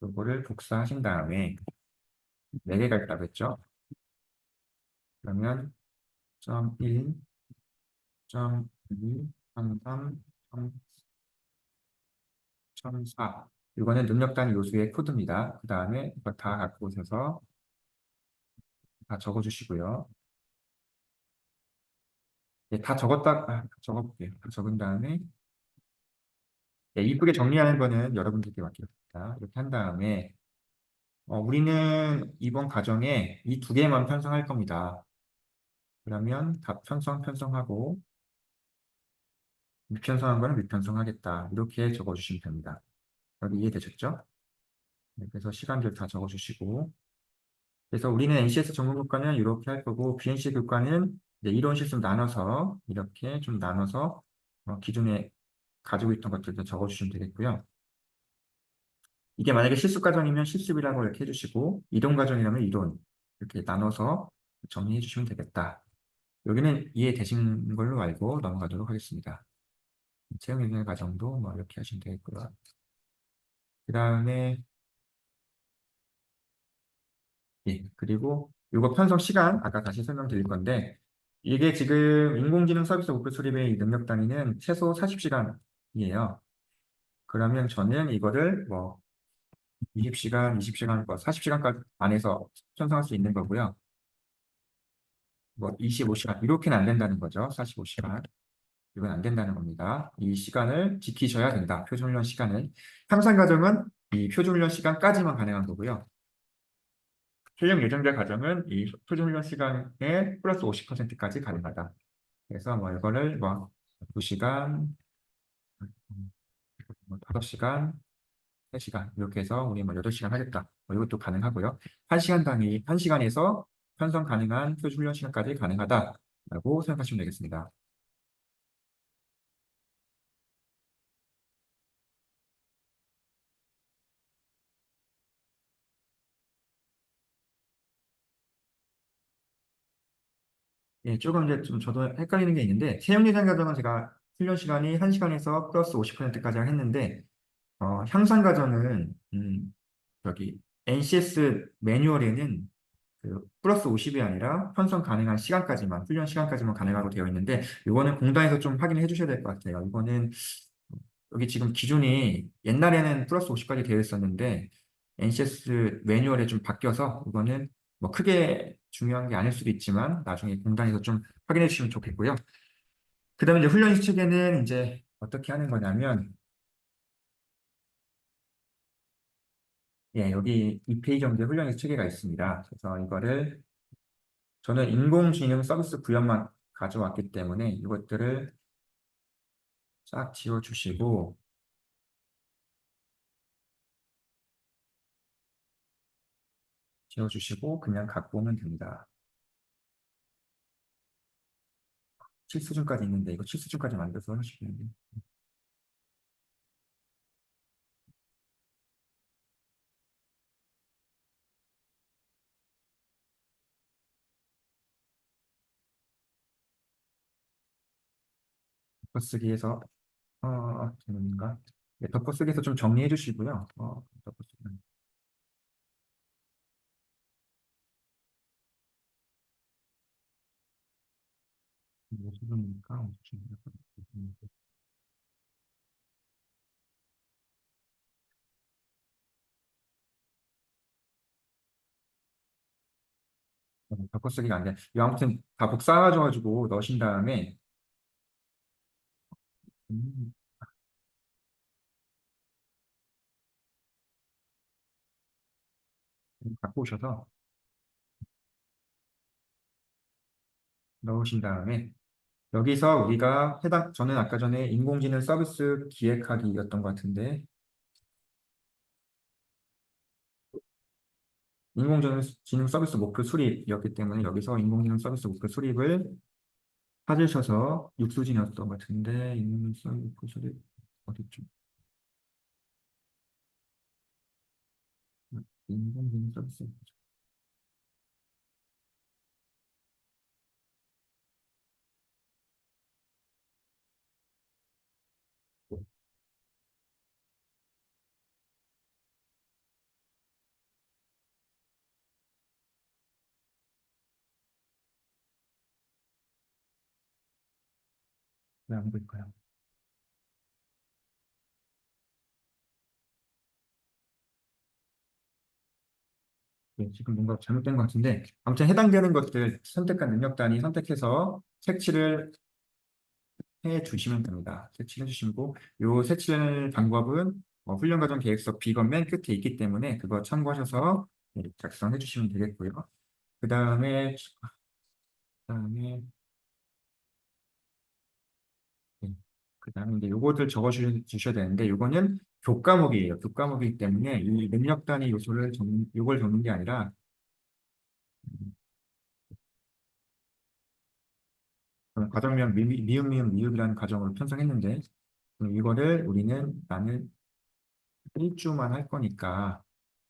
이거를 복사하신 다음에, 네 개가 있다고 했죠? 그러면 점 1, 점 2, 점 3, 점 4. 이거는 능력 단위 요소의 코드입니다. 그 다음에 이거 다 갖고 오셔서 다 적어주시고요. 예, 다 적어볼게요. 다 적은 다음에 예, 이쁘게 정리하는 거는 여러분들께 맡깁니다. 이렇게 한 다음에 우리는 이번 과정에 이 두 개만 편성할 겁니다. 그러면 다 편성하고 미편성한 거는 미편성하겠다. 이렇게 적어주시면 됩니다. 여기 이해되셨죠? 네, 그래서 시간들 다 적어주시고 그래서 우리는 NCS 전공 교과는 이렇게 할 거고 BNC 교과는 이제 이론 실습 나눠서 이렇게 좀 나눠서 기존에 가지고 있던 것들도 적어주시면 되겠고요. 이게 만약에 실습 과정이면 실습이라고 이렇게 해주시고 이론 과정이라면 이론 이렇게 나눠서 정리해 주시면 되겠다. 여기는 이해되신 걸로 알고 넘어가도록 하겠습니다. 채용 영역 과정도 뭐 이렇게 하시면 되겠고요. 그 다음에 예, 그리고 이거 편성 시간 아까 다시 설명드릴 건데 이게 지금 인공지능 서비스 목표 수립의 이 능력 단위는 최소 40시간이에요. 그러면 저는 이거를 뭐 20시간, 20시간, 뭐 40시간까지 안에서 편성할 수 있는 거고요. 뭐 25시간 이렇게는 안 된다는 거죠. 45시간. 이건 안 된다는 겁니다. 이 시간을 지키셔야 된다. 표준훈련 시간을. 향상 과정은 이 표준훈련 시간까지만 가능한 거고요. 채용 예정자 과정은 이 표준훈련 시간에 플러스 50%까지 가능하다. 그래서 뭐 이거를 뭐 2시간, 뭐 5시간, 3시간 이렇게 해서 우리 뭐 8시간 하겠다. 뭐 이것도 가능하고요. 1시간 단위, 1시간에서 편성 가능한 표준훈련 시간까지 가능하다라고 생각하시면 되겠습니다. 예, 조금 이제 좀 저도 헷갈리는 게 있는데 채용 예정 과정은 제가 훈련 시간이 1시간에서 플러스 50%까지 했는데 향상 과정은 여기 NCS 매뉴얼에는 그 플러스 50이 아니라 편성 가능한 시간까지만 훈련 시간까지만 가능하고 되어 있는데 이거는 공단에서 좀 확인해 주셔야 될 것 같아요. 이거는 여기 지금 기준이 옛날에는 플러스 50까지 되어 있었는데 NCS 매뉴얼에 좀 바뀌어서 이거는 뭐 크게 중요한 게 아닐 수도 있지만 나중에 공단에서 좀 확인해 주시면 좋겠고요. 그다음에 이제 훈련 시책에는 이제 어떻게 하는 거냐면 예, 여기 2페이지 정도의 훈련 시체계가 있습니다. 그래서 이거를 저는 인공지능 서비스 구현만 가져왔기 때문에 이것들을 싹 지워주시고 그냥 갖고 오면 됩니다. 7수준까지 있는데 이거 7수준까지 만들어서 하시겠는데 덮어쓰기에서 되는가? 네, 덮어쓰기에서 좀 정리해 주시고요. 덮어쓰기는 뭐 수준이니까 덮어쓰기가 안 돼. 이거 아무튼 다 복사해가지고 넣으신 다음에 음, 갖고 오셔서 넣으신 다음에 여기서 우리가 저는 아까 전에 인공지능 서비스 기획하기였던 것 같은데 인공지능 서비스 목표 수립이었기 때문에 여기서 인공지능 서비스 목표 수립을 찾으셔서 육수진이었던 것 같은데 인공지능 서비스 목표 수립 어디죠? 인공지능 서비스 왜안 보일까요? 네, 지금 뭔가 잘못된 것 같은데 아무튼 해당되는 것들 선택한 능력 단위 선택해서 색칠을 해 주시면 됩니다. 색칠해 주시고 요 색칠 방법은 훈련 과정 계획서 비건 맨 끝에 있기 때문에 그거 참고하셔서 네, 작성해 주시면 되겠고요. 그다음에 네, 그다음에 이제 요거들 주셔야 되는데 요거는 교과목이에요. 교과목이기 때문에 이 능력 단위 요소를 요걸 적는 게 아니라 과정명 미음 미음 미음이라는 과정으로 편성했는데 이거를 우리는 나는 1주만 할 거니까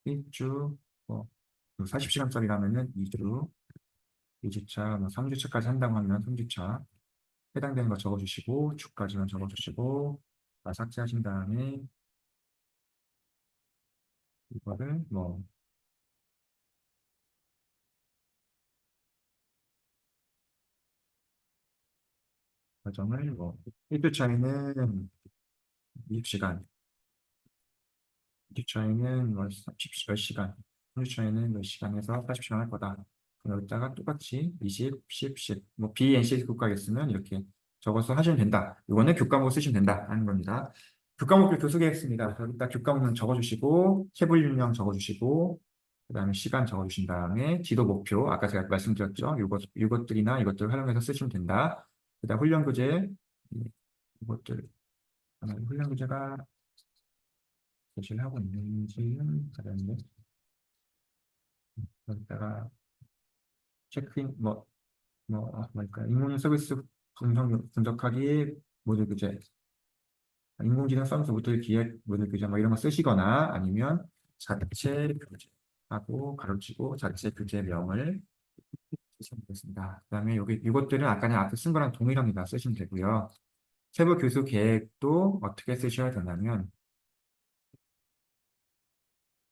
1주 뭐 40시간짜리라면은 2주, 2주차, 뭐 3주차까지 한다고 하면 3주차 해당되는 거 적어주시고 주까지만 적어주시고 다 삭제하신 다음에 이거를 뭐 과정을 뭐 1주차에는 20시간, 2주차에는 뭐 10시간, 3주차에는 몇 시간 해서 40시간 할 거다. 그럼 여기다가 똑같이 20, 10, 10, 뭐 BNC 교과겠으면 이렇게 적어서 하시면 된다. 이거는 교과목 쓰시면 된다 하는 겁니다. 교과목을 교수계획서입니다. 여기다 교과목은 적어주시고 세부인명 적어주시고 그다음에 시간 적어주신 다음에 지도 목표 아까 제가 말씀드렸죠. 이것들이나 이것들을 활용해서 쓰시면 된다. 그다음 훈련 교재 이것들 훈련 교재가 제시를 하고 있는지는 가렸는데 여기다가 체크인 뭐랄까 인공지능 서비스 분석하기 모듈 교재 인공지능 서비스 모듈 기획 모듈 교재 뭐 이런 거 쓰시거나 아니면 자체 교재하고 가로치고 자체 교재명을 쓰시면 되겠습니다. 그다음에 여기 이것들은 아까 전 앞에 쓴 거랑 동일합니다. 쓰시면 되고요. 세부 교수 계획도 어떻게 쓰셔야 되냐면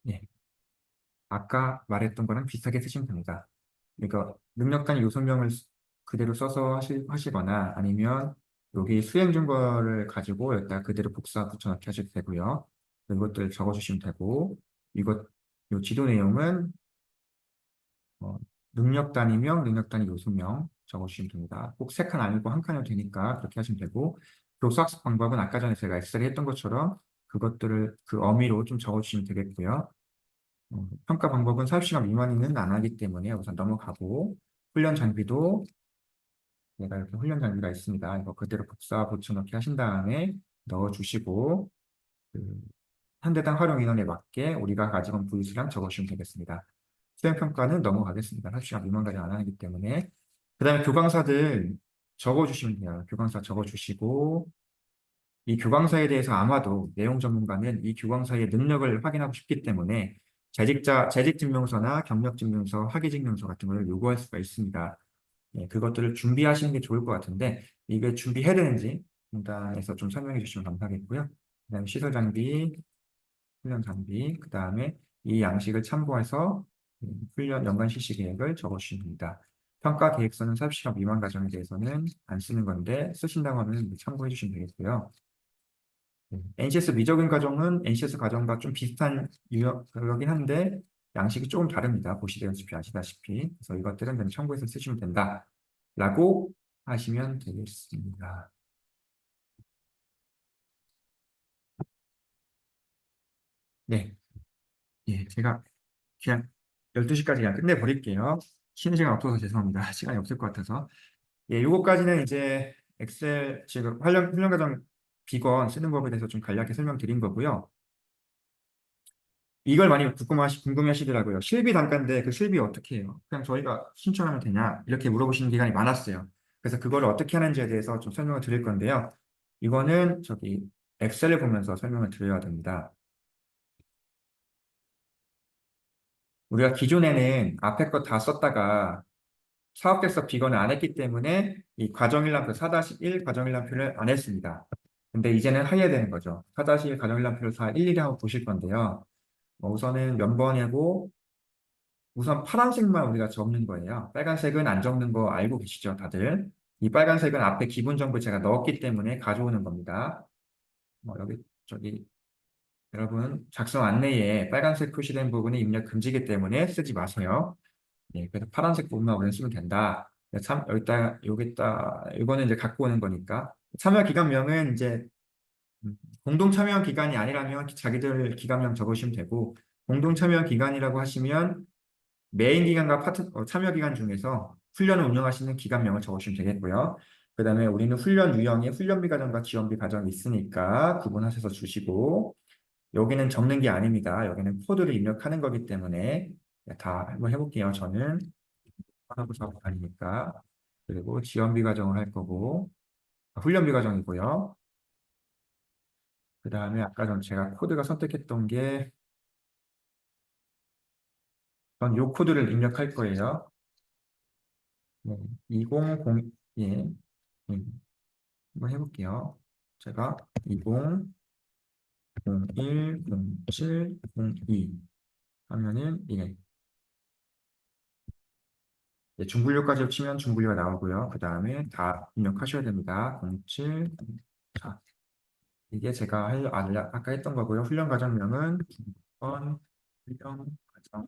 예, 아까 말했던 거랑 비슷하게 쓰시면 됩니다. 그러니까 능력 단위 요소명을 그대로 써서 하시거나 아니면 여기 수행 증거를 가지고 여기다 그대로 복사 붙여넣기 하셔도 되고요. 이것들 적어주시면 되고 이것 요 지도 내용은 어, 능력 단위명, 능력 단위 요소명 적어주시면 됩니다. 꼭 세 칸 아니고 한 칸이어도 되니까 그렇게 하시면 되고 교수 학습 방법은 아까 전에 제가 엑셀에 했던 것처럼 그것들을 그 어미로 좀 적어주시면 되겠고요. 평가 방법은 40시간 미만이는 안 하기 때문에 우선 넘어가고 훈련 장비도 내가 이렇게 훈련 장비가 있습니다. 이거 그대로 복사 붙여넣기 하신 다음에 넣어주시고 그 한 대당 활용 인원에 맞게 우리가 가지고 온 부위수량 적어주시면 되겠습니다. 수행평가는 넘어가겠습니다. 40시간 미만까지 안 하기 때문에 그 다음에 교강사들 적어주시면 돼요. 교강사 적어주시고 이 교강사에 대해서 아마도 내용 전문가는 이 교강사의 능력을 확인하고 싶기 때문에 재직증명서나 경력증명서, 학위증명서 같은 걸 요구할 수가 있습니다. 예, 그것들을 준비하시는 게 좋을 것 같은데 이게 준비해야 되는지 중단에서 좀 설명해 주시면 감사하겠고요. 그다음에 시설 장비, 훈련 장비, 그 다음에 이 양식을 참고해서 훈련 연간 실시 계획을 적어주시면 됩니다. 평가 계획서는 40시간 미만 과정에 대해서는 안 쓰는 건데 쓰신다고 하면 참고해 주시면 되겠고요. NCS 미적인 과정은 NCS 과정과 좀 비슷한 유형이긴 한데 양식이 조금 다릅니다. 보시다시피 아시다시피. 그래서 이것들은 그냥 참고해서 쓰시면 된다라고 하시면 되겠습니다. 네, 예, 제가 그냥 12시까지 그냥 끝내버릴게요. 쉬는 시간 없어서 죄송합니다. 시간이 없을 것 같아서. 예, 요거까지는 이제 엑셀 지금 훈련 과정 비건 쓰는 법에 대해서 좀 간략히 설명드린 거고요. 이걸 많이 궁금해하시더라고요. 실비 단가인데 그 실비 어떻게 해요? 그냥 저희가 신청하면 되냐? 이렇게 물어보시는 기간이 많았어요. 그래서 그걸 어떻게 하는지에 대해서 좀 설명을 드릴 건데요. 이거는 저기 엑셀을 보면서 설명을 드려야 됩니다. 우리가 기존에는 앞에 거 다 썼다가 사업계획서 비건을 안 했기 때문에 이 과정일람표 4-1 과정일람표를 안 했습니다. 근데 이제는 해야 되는 거죠. 4-1 과정일람표를 다 일일이 하고 보실 건데요. 우선은 몇 번이고 우선 파란색만 우리가 적는 거예요. 빨간색은 안 적는 거 알고 계시죠, 다들? 이 빨간색은 앞에 기본 정보 제가 넣었기 때문에 가져오는 겁니다. 여기 저기 여러분 작성 안내에 빨간색 표시된 부분이 입력 금지이기 때문에 쓰지 마세요. 네, 그래서 파란색 부분만 우리는 쓰면 된다. 여기다, 이거는 이제 갖고 오는 거니까. 참여 기간명은 이제 공동 참여 기간이 아니라면 자기들 기간명 적으시면 되고, 공동 참여 기간이라고 하시면 메인 기간과 참여 기간 중에서 훈련을 운영하시는 기간명을 적으시면 되겠고요. 그 다음에 우리는 훈련 유형이 훈련비 과정과 지원비 과정이 있으니까 구분하셔서 주시고, 여기는 적는 게 아닙니다. 여기는 코드를 입력하는 거기 때문에 다 한번 해볼게요. 저는 하고 사업 아니니까. 그리고 지원비 과정을 할 거고, 훈련비 과정이고요. 그 다음에 아까 전 제가 코드가 선택했던 게, 전 요 코드를 입력할 거예요. 네, 2002, 예, 한번 해볼게요. 제가 20010702 하면은, 예, 예, 중분류까지 치면 중분류가 나오고요. 그 다음에 다 입력하셔야 됩니다. 07, 자, 이게 제가 아까 했던 거고요. 훈련 과정명은 중번 훈련 과정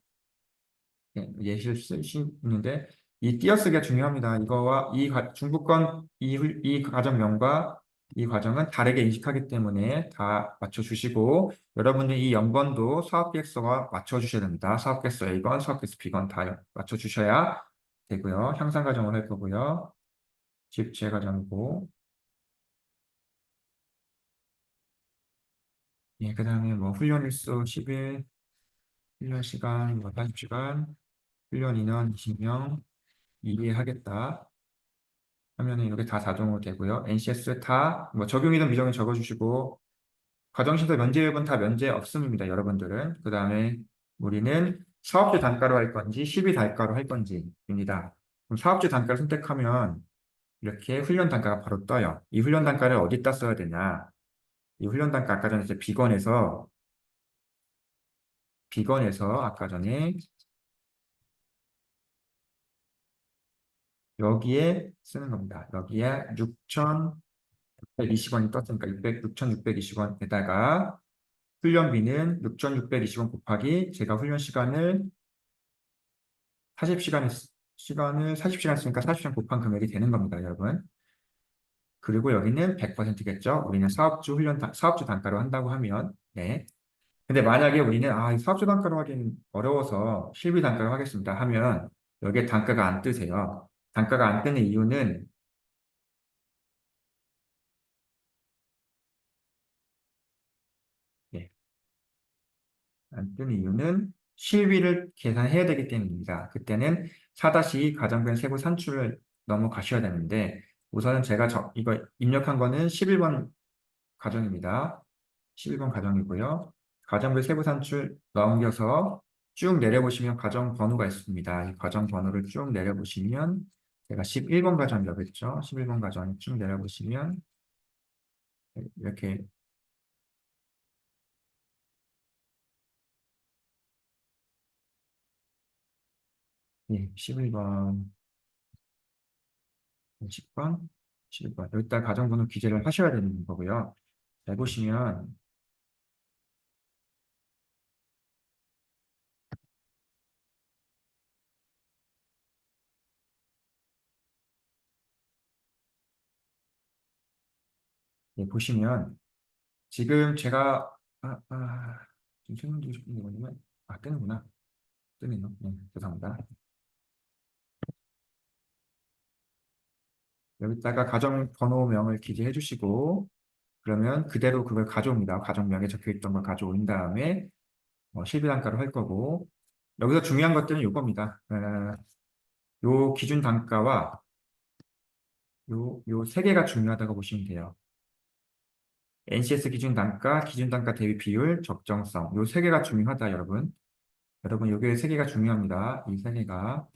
예시를 쓰시는데 이 띄어쓰기가 중요합니다. 이거와 중부권 이 과정명과 이 과정은 다르게 인식하기 때문에 다 맞춰주시고 여러분들 이 연번도 사업계획서와 맞춰주셔야 됩니다. 사업계획서 A건, 사업계획서 B건 다 맞춰주셔야 되고요. 향상 과정을 할 거고요. 집재 과정이고 예, 그 다음에 뭐 훈련 일수 10일, 훈련 시간 뭐 40시간, 훈련 인원 20명, 이해하겠다 하면은 이렇게 다 자동으로 되고요. NCS 다 뭐 적용이든 비정이 적어주시고 과정시설 면제율은 다 면제 없음입니다. 여러분들은. 그 다음에 우리는 사업주 단가로 할 건지 시비 단가로 할 건지입니다. 그럼 사업주 단가를 선택하면 이렇게 훈련 단가가 바로 떠요. 이 훈련 단가를 어디다 써야 되냐? 이 훈련 단가 아까 전에 이제 비건에서 아까 전에 여기에 쓰는 겁니다. 여기에 6,120원이 떴으니까 6,620원에다가 훈련비는 6,620원 곱하기 제가 훈련 시간을 40시간 시간을 40시간 쓰니까 40시간 곱한 금액이 되는 겁니다, 여러분. 그리고 여기는 100%겠죠. 우리는 사업주 단가로 한다고 하면 네. 근데 만약에 우리는 이 사업주 단가로 하기는 어려워서 실비 단가로 하겠습니다 하면 여기에 단가가 안 뜨세요. 단가가 안 뜨는 이유는 예, 안 뜨는 이유는 실비를 계산해야 되기 때문입니다. 그때는 4-2 가정별 세부 산출을 넘어가셔야 되는데 우선은 제가 이거 입력한 거는 11번 가정입니다. 11번 가정이고요. 가정별 세부 산출 넘겨서 쭉 내려보시면 가정 번호가 있습니다. 이 가정 번호를 쭉 내려보시면 제가 11번 가정이라고 했죠. 11번 가정 쭉 내려보시면 이렇게 예, 11번 10번, 7번. 여기다 가정번호 기재를 하셔야 되는 거고요. 잘 보시면, 예, 보시면, 지금 제가, 지금 설명드리고 싶은 게 뭐냐면, 뜨는구나. 뜨네요. 네, 죄송합니다. 여기다가 가정번호명을 기재해 주시고, 그러면 그대로 그걸 가져옵니다. 가정명에 적혀 있던 걸 가져온 다음에, 실비 단가로 할 거고, 여기서 중요한 것들은 요겁니다. 요 기준 단가와 요 세 개가 중요하다고 보시면 돼요. NCS 기준 단가 대비 비율, 적정성. 요 세 개가 중요하다, 여러분. 여러분, 요게 세 개가 중요합니다. 이 세 개가.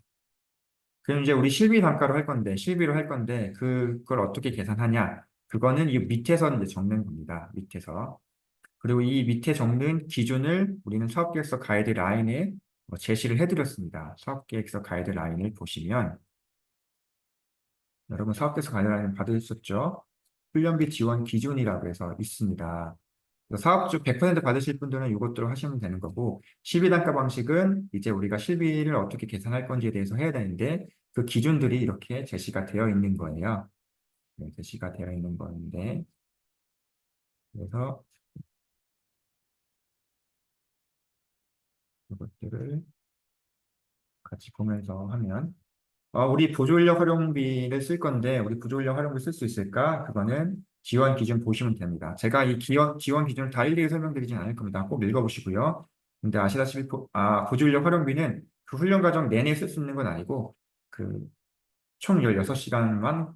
그럼 이제 우리 실비 단가로 할 건데, 실비로 할 건데, 그걸 어떻게 계산하냐? 그거는 이 밑에서 이제 적는 겁니다. 밑에서. 그리고 이 밑에 적는 기준을 우리는 사업계획서 가이드라인에 제시를 해드렸습니다. 사업계획서 가이드라인을 보시면, 여러분 사업계획서 가이드라인 받으셨죠? 훈련비 지원 기준이라고 해서 있습니다. 사업주 100% 받으실 분들은 이것들을 하시면 되는 거고, 실비단가 방식은 이제 우리가 실비를 어떻게 계산할 건지에 대해서 해야 되는데, 그 기준들이 이렇게 제시가 되어 있는 거예요. 네, 제시가 되어 있는 건데, 그래서 이것들을 같이 보면서 하면, 우리 보조인력 활용비를 쓸 건데, 우리 보조인력 활용비 쓸 수 있을까? 그거는 지원 기준 보시면 됩니다. 제가 이 지원 기준을 다 일일이 설명드리진 않을 겁니다. 꼭 읽어보시고요. 근데 아시다시피, 보조인력 활용비는 그 훈련 과정 내내 쓸 수 있는 건 아니고, 총 16시간만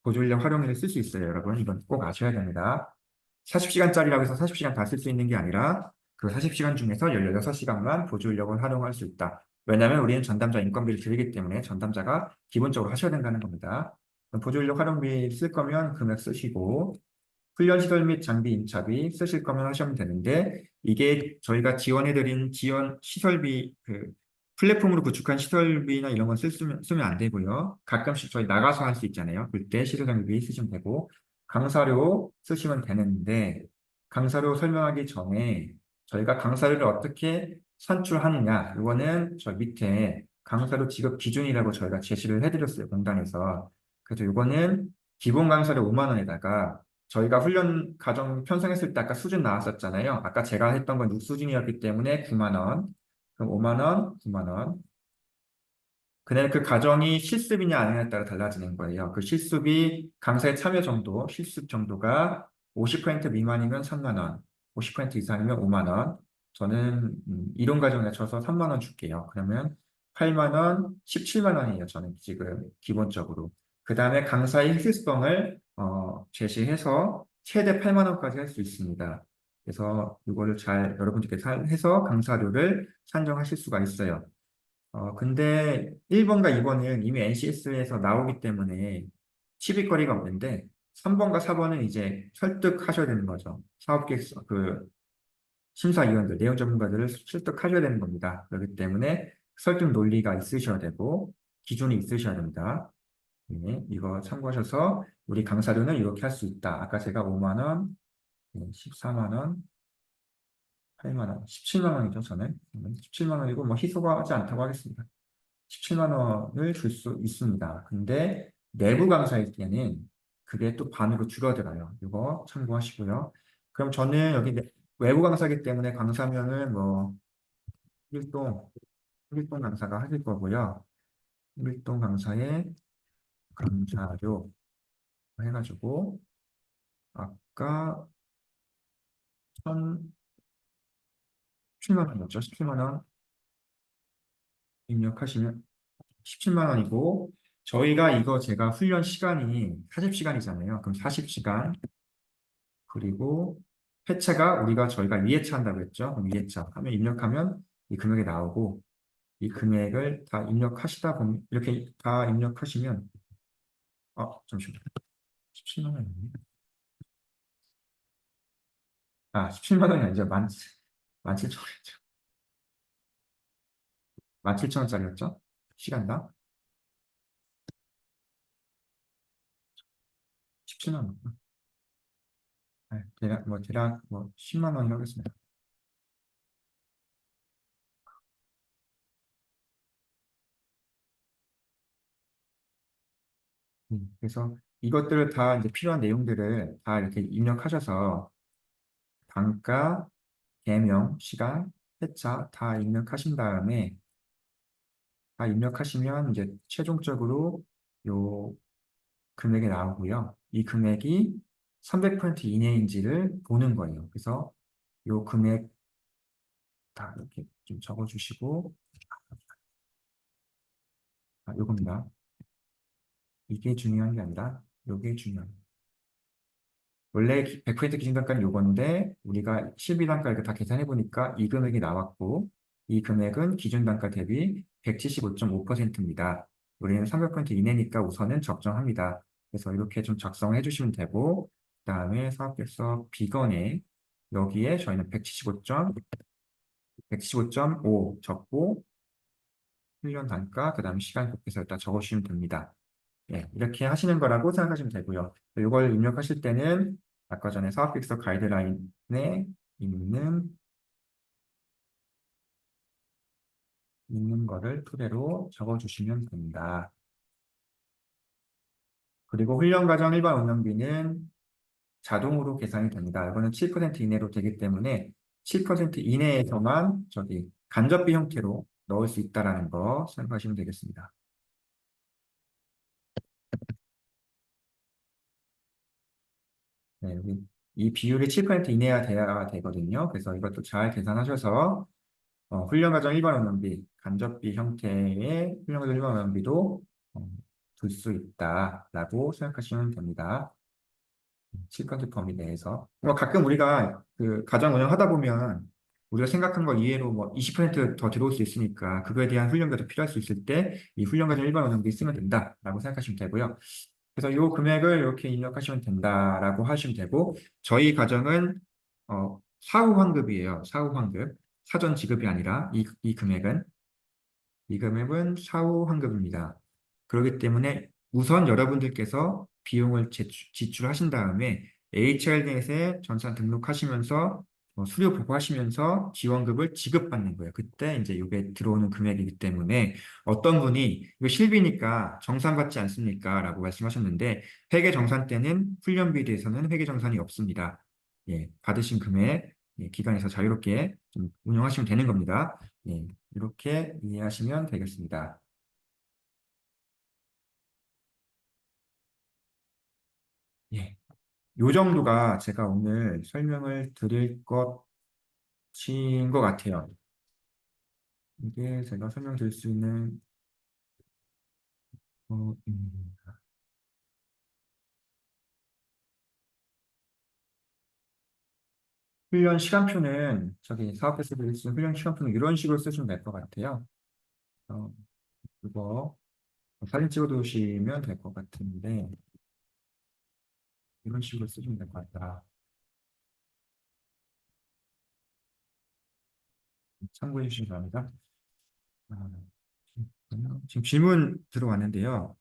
보조인력 활용비를 쓸 수 있어요, 여러분. 이건 꼭 아셔야 됩니다. 40시간짜리라고 해서 40시간 다 쓸 수 있는 게 아니라, 그 40시간 중에서 16시간만 보조인력을 활용할 수 있다. 왜냐하면 우리는 전담자 인건비를 드리기 때문에 전담자가 기본적으로 하셔야 된다는 겁니다. 보조인력 활용비 쓸 거면 금액 쓰시고, 훈련 시설 및 장비 임차비 쓰실 거면 하시면 되는데, 이게 저희가 지원해드린 지원 시설비, 플랫폼으로 구축한 시설비나 이런 건 쓰면 안 되고요. 가끔씩 저희 나가서 할 수 있잖아요. 그때 시설 장비 쓰시면 되고, 강사료 쓰시면 되는데, 강사료 설명하기 전에 저희가 강사료를 어떻게 산출하느냐, 이거는 저 밑에 강사료 지급 기준이라고 저희가 제시를 해드렸어요, 공단에서. 그래서 이거는 기본 강사료 5만 원에다가 저희가 훈련 과정 편성했을 때 아까 수준 나왔었잖아요. 아까 제가 했던 건 6수준이었기 때문에 9만 원. 그럼 5만 원, 9만 원. 그다음에 그 과정이 실습이냐 아니냐에 따라 달라지는 거예요. 그 실습이 강사의 참여 정도, 실습 정도가 50% 미만이면 3만 원, 50% 이상이면 5만 원. 저는 이론 과정에 쳐서 3만 원 줄게요. 그러면 8만 원, 17만 원이에요. 저는 지금 기본적으로. 그다음에 강사의 희소성을 제시해서 최대 8만 원까지 할 수 있습니다. 그래서 이거를 잘 여러분들께 잘 해서 강사료를 산정하실 수가 있어요. 근데 1번과 2번은 이미 NCS에서 나오기 때문에 시비거리가 없는데 3번과 4번은 이제 설득하셔야 되는 거죠. 사업계획서, 심사위원들, 내용 전문가들을 설득하셔야 되는 겁니다. 그렇기 때문에 설득 논리가 있으셔야 되고 기준이 있으셔야 됩니다. 네, 이거 참고하셔서 우리 강사료는 이렇게 할 수 있다. 아까 제가 5만 원, 14만 원, 8만 원, 17만 원이죠, 저는. 17만 원이고 뭐 희소가 하지 않다고 하겠습니다. 17만 원을 줄 수 있습니다. 근데 내부 강사일 때는 그게 또 반으로 줄어들어요. 이거 참고하시고요. 그럼 저는 여기 외부 강사이기 때문에 강사면은 뭐 일동, 일동 강사가 하실 거고요. 일동 강사의 강사료 해가지고 아까 17만 원이었죠. 17만 원 입력하시면 17만 원이고 저희가 이거 제가 훈련 시간이 40시간이잖아요. 그럼 40시간 그리고 회차가 저희가 2회차 한다고 했죠. 그럼 2회차 하면 입력하면 이 금액이 나오고 이 금액을 다 입력하시다 보면 이렇게 다 입력하시면 잠시만요. 17만 원이네. 17만 원이 아니죠. 17,000원이죠. 17,000원짜리였죠. 시간당 17만 원. 대략 10만 원이라고 했습니다. 그래서 이것들을 다 이제 필요한 내용들을 다 이렇게 입력하셔서 단가, 개명, 시간, 회차 다 입력하신 다음에 다 입력하시면 이제 최종적으로 요 금액이 나오고요. 이 금액이 300% 이내인지를 보는 거예요. 그래서 요 금액 다 이렇게 좀 적어주시고, 요겁니다. 이게 중요한 게 아니라, 요게 중요한. 원래 100% 기준단가는 요건데, 우리가 실비단가 이렇게 다 계산해보니까 이 금액이 나왔고, 이 금액은 기준단가 대비 175.5%입니다. 우리는 300% 이내니까 우선은 적정합니다. 그래서 이렇게 좀 작성을 해주시면 되고, 그 다음에 사업계획서 비건에 여기에 저희는 175.5 적고, 훈련 단가, 그 다음에 시간 곱해서 일단 적어주시면 됩니다. 예, 이렇게 하시는 거라고 생각하시면 되고요. 이걸 입력하실 때는 아까 전에 사업계획서 가이드라인에 있는, 있는 거를 토대로 적어주시면 됩니다. 그리고 훈련과정 일반 운영비는 자동으로 계산이 됩니다. 이거는 7% 이내로 되기 때문에 7% 이내에서만 저기 간접비 형태로 넣을 수 있다는 거 생각하시면 되겠습니다. 네, 여기 이 비율이 7% 이내야 돼야 되거든요. 그래서 이것도 잘 계산하셔서 훈련과정 일반 운영비, 간접비 형태의 훈련과정 일반 운영비도 둘 수 있다라고 생각하시면 됩니다. 7% 범위 내에서. 가끔 우리가 그 가정 운영하다 보면 우리가 생각한 거 이외로 뭐 20%더 들어올 수 있으니까 그거에 대한 훈련비도 필요할 수 있을 때 이 훈련과정 일반 운영비 쓰면 된다라고 생각하시면 되고요. 그래서 이 금액을 이렇게 입력하시면 된다라고 하시면 되고, 저희 가정은 사후 환급이에요. 사후 환급. 사전 지급이 아니라 이 금액은 사후 환급입니다. 그렇기 때문에 우선 여러분들께서 비용을 지출하신 다음에 HR넷에 전산 등록하시면서 수료 보고하시면서 지원급을 지급받는 거예요. 그때 이제 이게 들어오는 금액이기 때문에 어떤 분이 이거 실비니까 정산받지 않습니까? 라고 말씀하셨는데 회계 정산 때는 훈련비에 대해서는 회계 정산이 없습니다. 예, 받으신 금액 기관에서 자유롭게 좀 운영하시면 되는 겁니다. 예, 이렇게 이해하시면 되겠습니다. 예, 요 정도가 제가 오늘 설명을 드릴 것인 것 같아요. 이게 제가 설명드릴 수 있는 어, 음, 훈련 시간표는 저기 사업에서 드릴 수 있는 훈련 시간표는 이런 식으로 쓰시면 될 것 같아요. 어, 이거 사진 찍어 두시면 될 것 같은데 이런 식으로 쓰시면 될 것 같다. 참고해 주시기 바랍니다. 아, 지금 질문 들어왔는데요.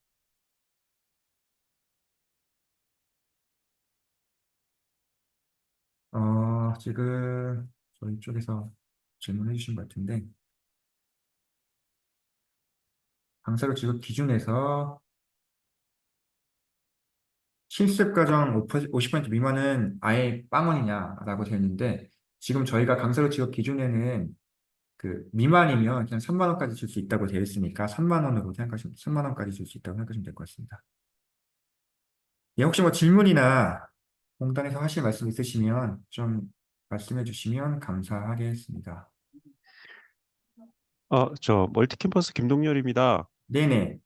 지금 저희 쪽에서 질문해 주신 것 같은데, 강사로 지급 기준에서 실습 과정 50% 미만은 아예 빵원이냐라고 되어 있는데, 지금 저희가 강사로 지급 기준에는 그 미만이면 그냥 3만 원까지 줄 수 있다고 되어 있으니까 3만 원으로 생각하시면 3만 원까지 줄 수 있다고 생각하시면 될 것 같습니다. 예, 혹시 뭐 질문이나 공단에서 하실 말씀 있으시면 좀 말씀해 주시면 감사하겠습니다. 저 멀티캠퍼스 김동열입니다. 네네,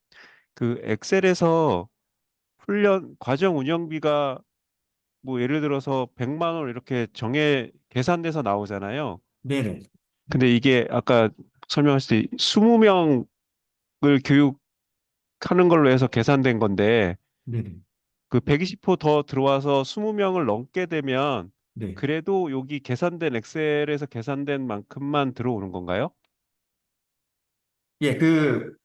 그 엑셀에서 훈련 과정 운영비가 뭐 예를 들어서 100만 원 이렇게 계산돼서 나오잖아요. 네네, 근데 이게 아까 설명하실 때 20명을 교육하는 걸로 해서 계산된 건데 네네, 그 120호 더 들어와서 20명을 넘게 되면 네. 그래도 여기 계산된 엑셀에서 계산된 만큼만 들어오는 건가요? 예, 그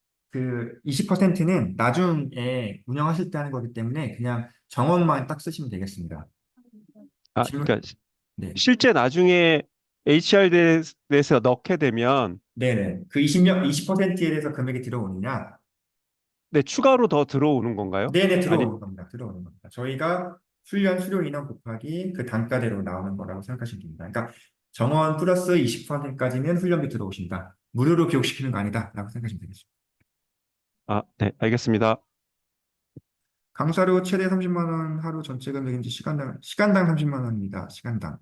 20%는 나중에 운영하실 때 하는 거기 때문에 그냥 정원만 딱 쓰시면 되겠습니다. 질문, 그러니까 네. 실제 나중에 HRD에서 넣게 되면 네네. 그 20%에 대해서 금액이 들어오느냐? 네, 추가로 더 들어오는 건가요? 네네, 아니, 들어오는 겁니다. 들어오는 겁니다. 저희가 훈련 수료 인원 곱하기 그 단가대로 나오는 거라고 생각하시면 됩니다. 그러니까 정원 플러스 20%까지는 훈련비 들어오신다. 무료로 교육시키는 거 아니다. 라고 생각하시면 되겠습니다. 네, 알겠습니다. 강사료 최대 30만 원, 하루 전체 금액인지 시간당 30만 원입니다. 시간당.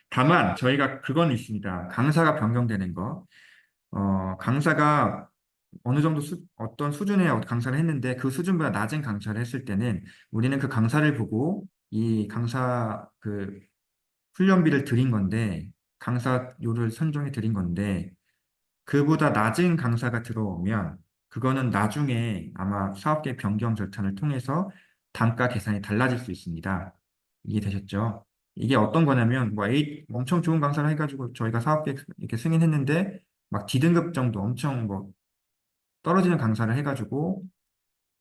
다만 저희가 그건 있습니다. 강사가 변경되는 거. 강사가 어느 정도 어떤 수준의 강사를 했는데 그 수준보다 낮은 강사를 했을 때는 우리는 그 강사를 보고 이 강사 그 훈련비를 드린 건데 강사료를 선정해 드린 건데 그보다 낮은 강사가 들어오면 그거는 나중에 아마 사업계 변경 절차를 통해서 단가 계산이 달라질 수 있습니다. 이해되셨죠? 이게 어떤 거냐면 뭐 엄청 좋은 강사를 해가지고 저희가 사업계 이렇게 승인했는데 막 D등급 정도 엄청 뭐 떨어지는 강사를 해가지고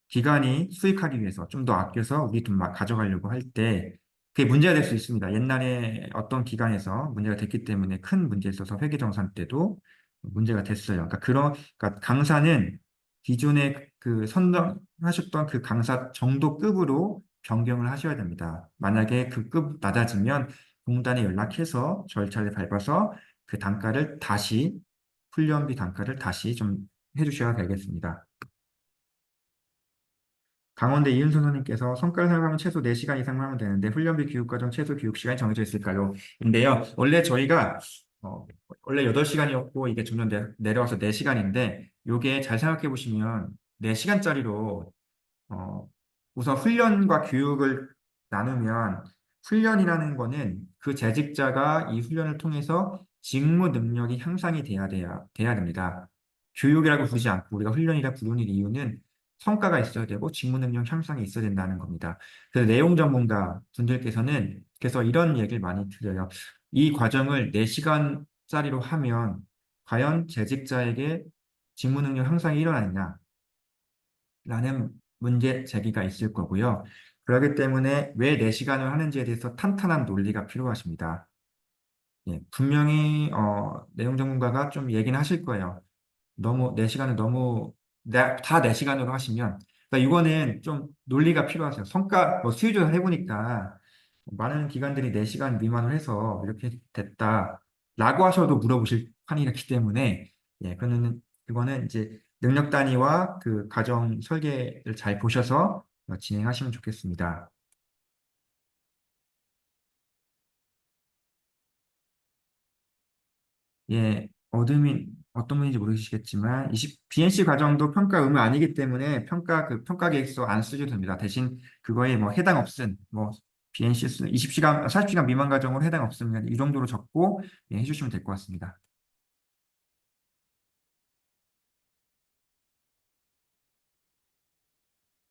기관이 수익하기 위해서 좀 더 아껴서 우리 돈 막 가져가려고 할 때 그게 문제가 될 수 있습니다. 옛날에 어떤 기관에서 문제가 됐기 때문에 큰 문제 있어서 회계정산 때도 문제가 됐어요. 그러니까 강사는 기존에 그 선정하셨던 그 강사 정도 급으로 변경을 하셔야 됩니다. 만약에 그 급 낮아지면 공단에 연락해서 절차를 밟아서 그 단가를 다시 훈련비 단가를 다시 좀 해주셔야 되겠습니다. 강원대 이은수 선생님께서 성과를 사용하면 최소 4시간 이상만 하면 되는데 훈련비 교육과정 최소 교육 시간이 정해져 있을까요? 인데요. 원래 저희가 원래 8시간이었고 이게 점점 내려와서 4시간인데 요게 잘 생각해 보시면 4시간짜리로 우선 훈련과 교육을 나누면 훈련이라는 거는 그 재직자가 이 훈련을 통해서 직무 능력이 향상이 돼야 됩니다. 교육이라고 부르지 않고 우리가 훈련이라 부르는 이유는 성과가 있어야 되고 직무 능력 향상이 있어야 된다는 겁니다. 그래서 내용 전문가 분들께서는 그래서 이런 얘기를 많이 드려요. 이 과정을 4시간짜리로 하면 과연 재직자에게 직무 능력 향상이 일어나느냐? 라는 문제 제기가 있을 거고요. 그렇기 때문에 왜 4시간을 하는지에 대해서 탄탄한 논리가 필요하십니다. 예, 분명히 내용 전문가가 좀 얘기는 하실 거예요. 너무 4시간을 너무 다 4시간으로 하시면 그러니까 이거는 좀 논리가 필요하세요. 성과 뭐 수요조사 해보니까 많은 기관들이 4시간 미만으로 해서 이렇게 됐다라고 하셔도 물어보실 판이기 때문에 예, 그거는 이제 능력 단위와 그 과정 설계를 잘 보셔서 진행하시면 좋겠습니다. 예, 어떤 분인지 모르시겠지만, BNC 과정도 평가 의무 아니기 때문에 평가 계획서 안 쓰셔도 됩니다. 대신 그거에 뭐 해당 없음, 뭐 BNC 20시간, 40시간 미만 과정으로 해당 없으면 이 정도로 적고 예, 해주시면 될 것 같습니다.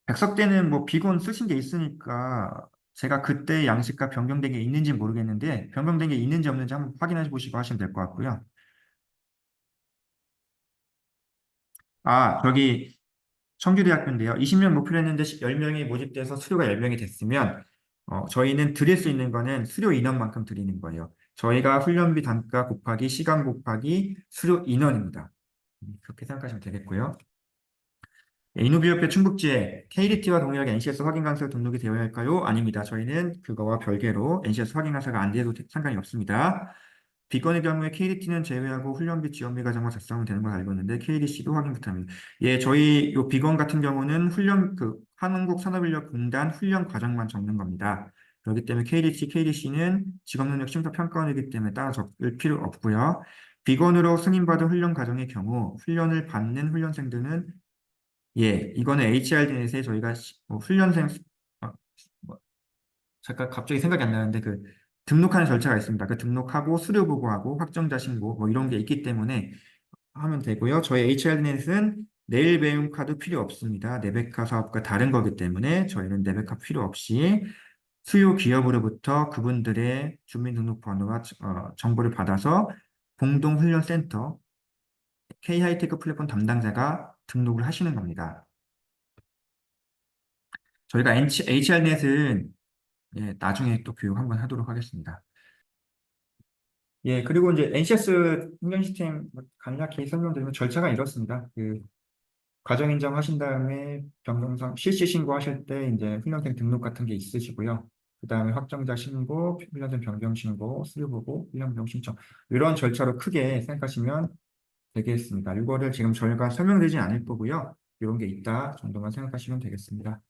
백석 때는 뭐 비건 쓰신 게 있으니까 제가 그때 양식과 변경된 게 있는지 모르겠는데 변경된 게 있는지 없는지 한번 확인해 보시고 하시면 될 것 같고요. 저기 청주대학교인데요. 20명 목표로 했는데 10명이 모집돼서 수료가 10명이 됐으면 저희는 드릴 수 있는 거는 수료 인원만큼 드리는 거예요. 저희가 훈련비 단가 곱하기 시간 곱하기 수료 인원입니다. 그렇게 생각하시면 되겠고요. 인후비협회 충북지에 KDT와 동일하게 NCS 확인 강사가 등록이 되어야 할까요? 아닙니다. 저희는 그거와 별개로 NCS 확인 강사가 안 돼도 상관이 없습니다. 비건의 경우에 KDT는 제외하고 훈련비 지원비 과정만 작성하면 되는 걸 알고 있는데 KDC도 확인 부탁합니다. 예, 저희 요 비건 같은 경우는 한국산업인력공단 훈련 과정만 적는 겁니다. 그렇기 때문에 KDC, KDC는 직업능력 심사 평가원이기 때문에 따라 적을 필요 없고요. 비건으로 승인받은 훈련 과정의 경우 훈련을 받는 훈련생들은 예, 이거는 HRDNet에 저희가 훈련생 어, 뭐, 잠깐 갑자기 생각이 안 나는데 그 등록하는 절차가 있습니다. 그 등록하고 수료 보고하고 확정자 신고 뭐 이런 게 있기 때문에 하면 되고요. 저희 HRDNet은 내일 배움 카드 필요 없습니다. 네베카 사업과 다른 거기 때문에 저희는 네베카 필요 없이 수요 기업으로부터 그분들의 주민등록번호와 정보를 받아서 공동훈련센터 K하이테크 플랫폼 담당자가 등록을 하시는 겁니다. 저희가 HR넷은 예, 나중에 또 교육 한번 하도록 하겠습니다. 예, 그리고 이제 NCS 훈련 시스템 간략히 설명드리면 절차가 이렇습니다. 과정 인정하신 다음에 변경상 실시 신고하실 때 이제 훈련생 등록 같은 게 있으시고요. 그 다음에 확정자 신고, 훈련생 변경 신고, 수료 보고, 훈련 변경 신청 이런 절차로 크게 생각하시면 되겠습니다. 이거를 지금 저희가 설명드리진 않을 거고요. 이런 게 있다 정도만 생각하시면 되겠습니다.